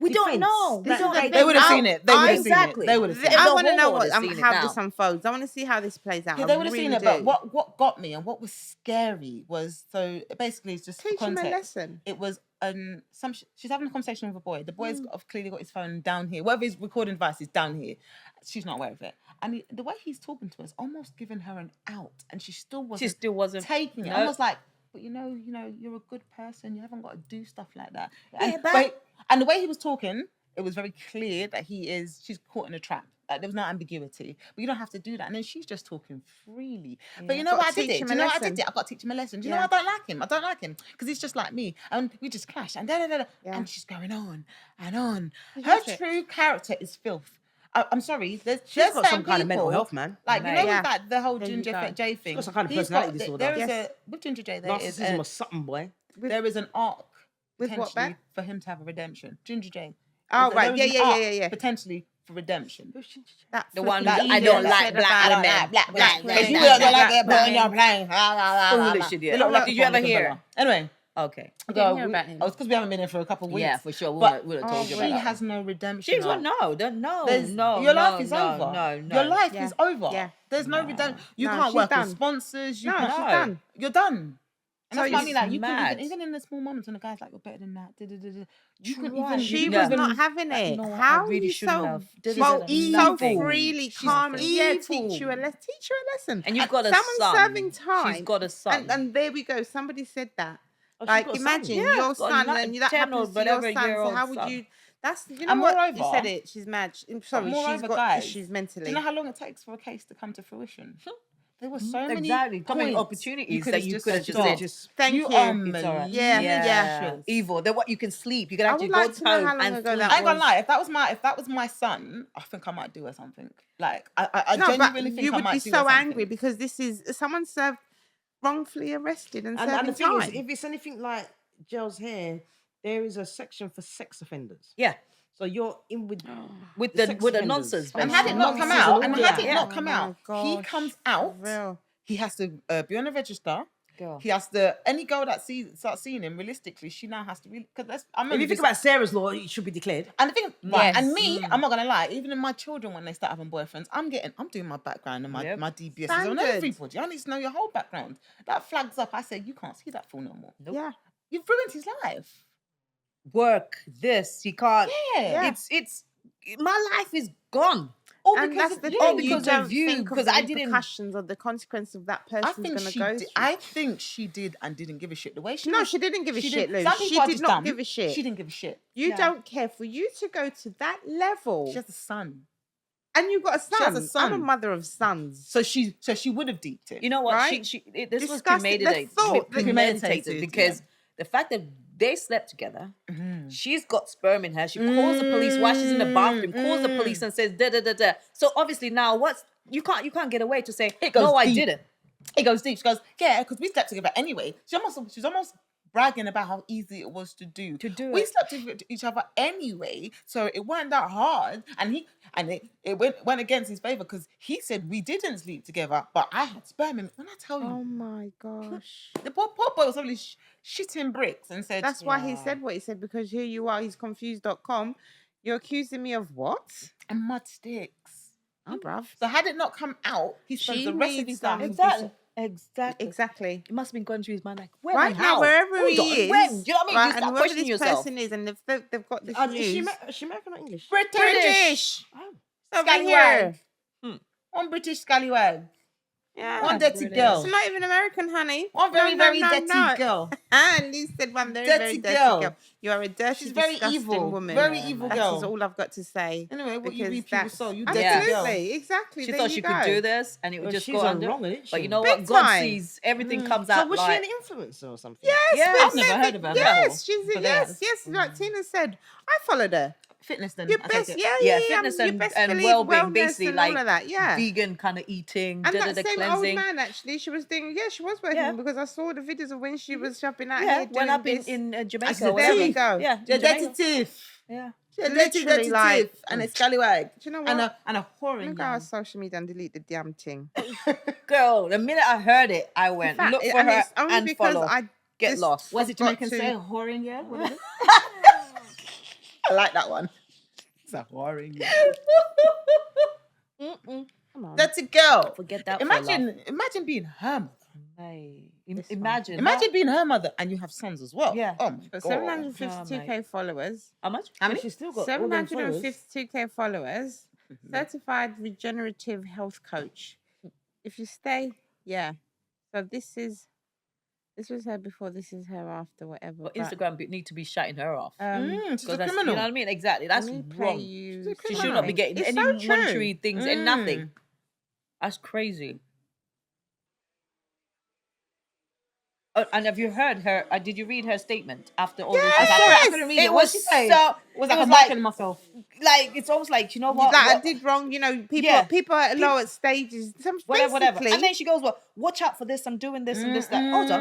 We don't defense? know. We This is don't. the They would have I'll- seen it. They would have seen it. Exactly. They would have seen If it. I the want to whole know world what has seen it how this now. unfolds. I want to see how this plays out. Yeah, I they would have really seen it. do. But what got me and what was scary was basically it's just for Teach him a context. lesson. It was she's having a conversation with a boy. The boy's clearly got his phone down here. Whatever his recording device is down here. She's not aware of it. And the way he's talking to us, almost giving her an out, and she still wasn't taking it. no. Almost like, but you're a good person. You haven't got to do stuff like that. Yeah, And the way he was talking, it was very clear that she's caught in a trap. Like there was no ambiguity. But you don't have to do that. And then she's just talking freely. But you know Gotta what I did teach it? him Do a you know what I lesson. did it? I got to teach him a lesson. Do you Yeah. know I don't like him? I don't like him. Because he's just like me. And we just clash. And da-da-da-da. Yeah. And she's going on and on. Her That's it. true character is filth. I'm sorry. There's She's got some certain kind of mental people, health, man. Like, Mate. with Yeah. that, the whole There you Ginger go. J thing. got some kind of he's personality disorder. There is Yes. with Ginger J, there is Narcissism or something, boy. there is an arc With what potentially back? for him to have a redemption. Ginger J. Oh, There right. is Yeah, an yeah, arc yeah, yeah. Potentially for redemption. That The one flipping that I idiot don't like said black about women. it. Black Black women. women. You don't like Black it, but women. you're playing. Foolish idiot. They look like Did the you ever Monica hear? Bella. Anyway, Okay. didn't hear about him. it's because we haven't been here for a couple of weeks. Yeah, for sure. We But would have told you she about that. has no redemption. She's arc. no. Your life is over. No. Your life Yeah. is over. Yeah. There's no redemption. You No, can't she's work done. with sponsors. You No, can't. she's done. You're done. And So that's what I it's mean. Like you mad. couldn't even in the small moments when the guy's like, "You're better than that." You couldn't Right. even. She you was couldn't not even- having it. No, I How really are you shouldn't so have. well, She's so nothing. freely She's calm? nothing. Yeah, Evil. teach you a lesson. And you've got a someone's son. serving time. She's got a son. And there we go. Somebody said that. Oh, she's Like got a son. imagine Yeah, your got a son ni- and that 10 or happens to your whatever son. So year-old how would son. you? That's you know And what you moreover- said it. She's mad. I'm sorry, she's moreover, got guys, issues mentally. Do you know how long it takes for a case to come to fruition? There were so many Exactly. So many points opportunities could that have you just could have just stopped. said. Thank you. You are It's all right. Yeah, yeah. malicious. Evil. Then what? You can sleep. You can I actually would go like to know home how long and ago sleep. that I ain't gonna was. lie. If that was my son, I think I might do her something. Like I No, but genuinely think you I would might be do so her something. angry because this is someone served wrongfully arrested and And serving the thing time. is, if it's anything like Gel's hair, there is a section for sex offenders. Yeah. So you're in with With the the sex with the offenders. nonsense. And had it not come Nonsense out, and and all had it that. not come Oh out, my he gosh, comes for out. real. He has to be on a register. Girl. He has to. Any girl that starts seeing him, realistically, she now has to really. Because I'm. If you think about Sarah's law, it should be declared. And the thing, right, Yes. and me, I'm not gonna lie. Even in my children, when they start having boyfriends, I'm doing my background and my Yep. my DBS on Standard. everybody. I need to know your whole background. That flags up. I say you can't see that fool no more. Nope. Yeah. You've ruined his life. Work this. You can't. Yeah. It's. My life is gone. All And because that's of the you. thing. all You because don't of you, think of 'cause the I didn't- repercussions or the consequence of that I person's think going to she go did. through. I think she did and didn't give a shit. The way she No, was- she didn't give a she shit, didn't- Lou. some She people are did just not dumb. give a shit. She didn't give a shit. You No. don't care for you to go to that level. She has a son, And you've got a son. has a I'm a son. mother of sons. so she would have deeped it. You know what? Right? This was Disgusting. The premeditated. thought that- Premeditated because the fact that they slept together, she's got sperm in her. She calls the police while she's in the bathroom. Calls the police and says da da da da. So obviously now you can't get away to say It goes no, I deep. didn't. It goes deep. She goes, yeah, because we slept together anyway. She's almost bragging about how easy it was to do. We it. slept with each other anyway, so it wasn't that hard. And it went against his favor because he said we didn't sleep together, but I had sperm in. When I tell you, Oh my gosh. the poor boy was probably shitting bricks and said, That's why he Yeah. said what he said, because here you are, he's confused.com. You're accusing me of what? and mud sticks. Oh, bruv. So had it not come out, he spent She the rest of needs his life. some- Exactly. Exactly. It must have been going through his mind like when Right and now, how? wherever Hold he on, is, when? Do you know what I mean? right, You and start whoever questioning this yourself. person is, and they've got this Is news. she American or English? British. Over Scallywag. here. One British scallywag. Yeah. One dirty Brilliant. girl. It's not even American, honey. One very, very dirty no. girl. And you said one very, very Dirty dirty girl. girl. You are a dirty, She's very disgusting evil. woman. Very evil That girl. is all I've got to say. Anyway, what you because reap, you will that's- sow. You dirty Absolutely, girl. exactly. She there thought you she go. could do this and it would Well, just she's go on under. wrong, isn't But she? you know Big what? God time. sees everything comes So out was like. she an influencer or something? Yes, Yeah. but I've never heard of her Yes, before, she's but yes. Like Tina said, I followed her. Fitness then. Your I best, take it. yeah, fitness your and, best and belief, well-being, wellness basically and like all of that, yeah. vegan kind of eating, And that the same cleansing. old man, actually, she was doing. Yeah, she was working Yeah. because I saw the videos of when she was shopping out Yeah, here went doing up this. in I Jamaica said, or whatever. there you go. Yeah, You're in dirty Jamaica. tiff. Yeah. You're Literally, dirty like- tiff. And a scallywag. Do you know And what? a I'm whoring. gonna go on social media and delete the damn thing. Girl, the minute I heard it, I went, fact, look for and her it's only and because follow. I Get just lost. Was it forgot Jamaican to- say whoring, yeah? What is it? I like that one. It's a whoring, yeah. Come on. Dirty girl. Forget that. Imagine being her mother. Imagine. Imagine being her mother and you have sons as well. Yeah. Oh my But god. 752k followers. How much? How many? She's still got all them followers. 752k followers. Certified regenerative health coach. If you stay, yeah. So this was her before. This is her after. Whatever. But Instagram need to be shutting her off. She's a 'Cause that's- criminal. You know what I mean? Exactly. That's let me play wrong. you She's a She criminal. should not be getting It's any so true. monetary things and nothing. That's crazy. Oh, and have you heard her? Did you read her statement after all this? I has saw happened? it. I couldn't read it. What was did she say? so. Was it like was I'm like, marking myself. like it's almost like you know what? Like I what- did wrong. You know, people Yeah. people are at lower stages. Some whatever. basically. And then she goes, "Well, watch out for this. I'm doing this and this that." Hold on.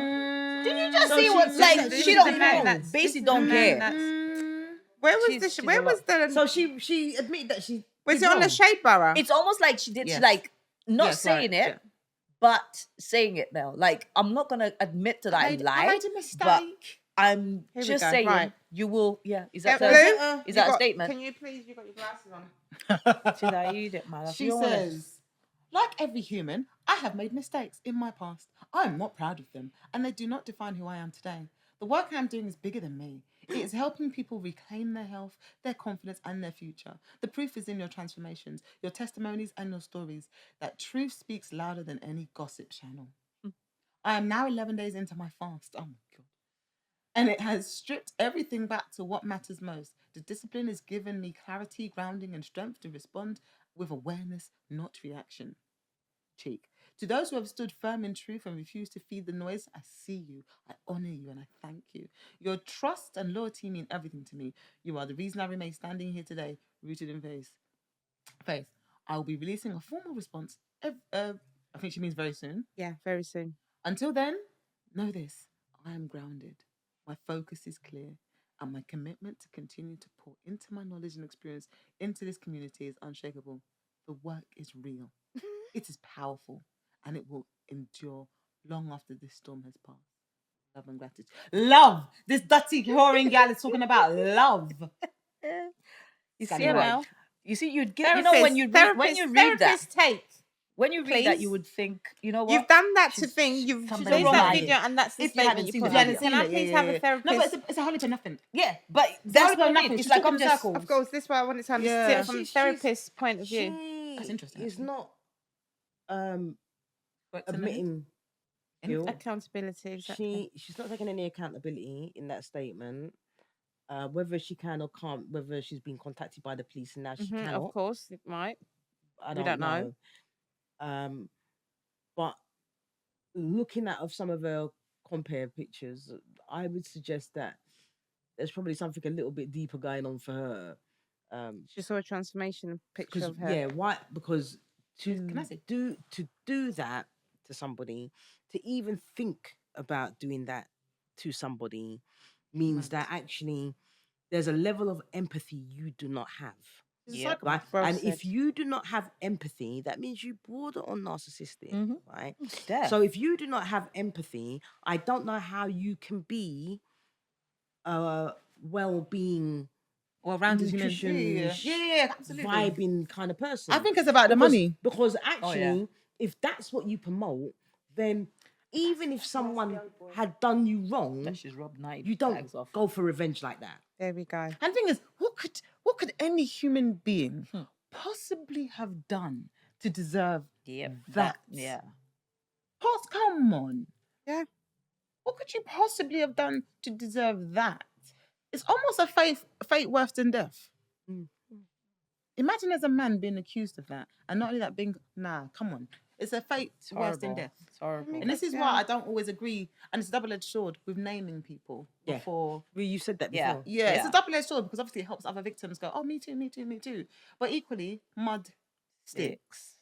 Did you just So see she- what? this Like is- this she is don't the man know. that's- Basically, this don't is the man care. that's- Where was She's where a was the? So she admitted that she was did it on the wrong. Shade Borough? It's almost like she did. Yes. She like not Yes, saying right, it, yeah. but saying it now. Like I'm not gonna admit to that I I lied, made a but mistake. I'm Here we just go, saying right. you will. Yeah, is Yeah, that Blue, is you that a got- statement? Can you please? You got your glasses on. Should I eat it, man? She says, like every human, I have made mistakes in my past. I am not proud of them, and they do not define who I am today. The work I am doing is bigger than me. It is helping people reclaim their health, their confidence, and their future. The proof is in your transformations, your testimonies, and your stories. That truth speaks louder than any gossip channel. I am now 11 days into my fast. Oh my God. And it has stripped everything back to what matters most. The discipline has given me clarity, grounding, and strength to respond with awareness, not reaction. Cheek. To those who have stood firm in truth and refused to feed the noise, I see you, I honor you, and I thank you. Your trust and loyalty mean everything to me. You are the reason I remain standing here today, rooted in faith. I will be releasing a formal response. I think she means very soon. Yeah, very soon. Until then, know this: I am grounded. My focus is clear, and my commitment to continue to pour into my knowledge and experience into this community is unshakable. The work is real. It is powerful, and it will endure long after this storm has passed. Love and gratitude. Love! This dirty whoring gal is talking about love. You Scallywag. see, You what? know. You see, you'd get. You know, when you read that, therapist take. when you read that, please. you would think, you know what? You've done that to She's- thing. You've she's made wrong that idea. video, and that's the If you hadn't statement you seen put the out. video. Can I please have a therapist? No, but it's a whole heap of nothing. Yeah, but That's that's about what nothing. it's She's like. talking I'm in just. circles. Of course, this is why I wanted to understand Yeah. it from a She's- therapist's point of view. That's interesting, Is actually. not What's her name? admitting guilt. Accountability. Exactly. She's not taking any accountability in that statement. Whether she can or can't, whether she's been contacted by the police and now she Mhm, cannot. of course, it might. I we don't don't know. know. But looking at of some of her compare pictures, I would suggest that there's probably something a little bit deeper going on for her. She saw a transformation picture Because of her. yeah, why? Because Can I say? to do that to somebody, to even think about doing that to somebody, means that actually there's a level of empathy you do not have. She's a Yeah. psychopath. Right? Well And said. if you do not have empathy, that means you border on narcissistic, Mhm. right? Yeah. So if you do not have empathy, I don't know how you can be a well-being, Well, rounded human. nutrition, Yeah, absolutely. vibing kind of person. I think it's about the Because- money. Because Oh, actually, if that's what you promote, then even if someone had done you wrong, that she's robbed 90 you don't bags off. go for revenge like that. There we go. And the thing is, what could any human being possibly have done to deserve Yeah. that? Yeah. Come on. Yeah. What could you possibly have done to deserve that? It's almost a fate worse than death. Mm. Imagine as a man being accused of that, and not only that, come on, it's a fate It's worse than horrible. death. It's horrible. And this is Yeah. why I don't always agree, and it's a double-edged sword with naming people Yeah. before. You said that Yeah. before. Yeah, it's Yeah. a double-edged sword because obviously it helps other victims go, oh, me too, me too, me too. But equally, mud sticks.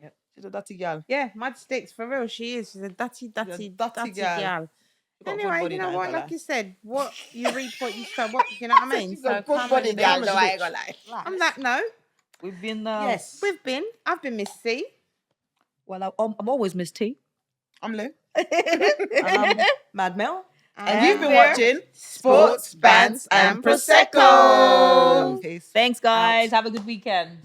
Yep. She's a dirty gal. Yeah, mud sticks for real. She is. She's a dirty dirty gal. gal. She got a good Anyway, body, you know that, I what? ain't Like gonna you said, what you reap, what you sow. What you know what I mean? She got a So good come body, on, gal, come though, on. I ain't gonna lie. On that note, We've been. Yes. I've been Miss C. Well, I'm always Miss T. I'm Lou. Mad Mel. And you've been we're watching Sports, Bants, and Prosecco. Peace. Thanks, guys. Have a good weekend.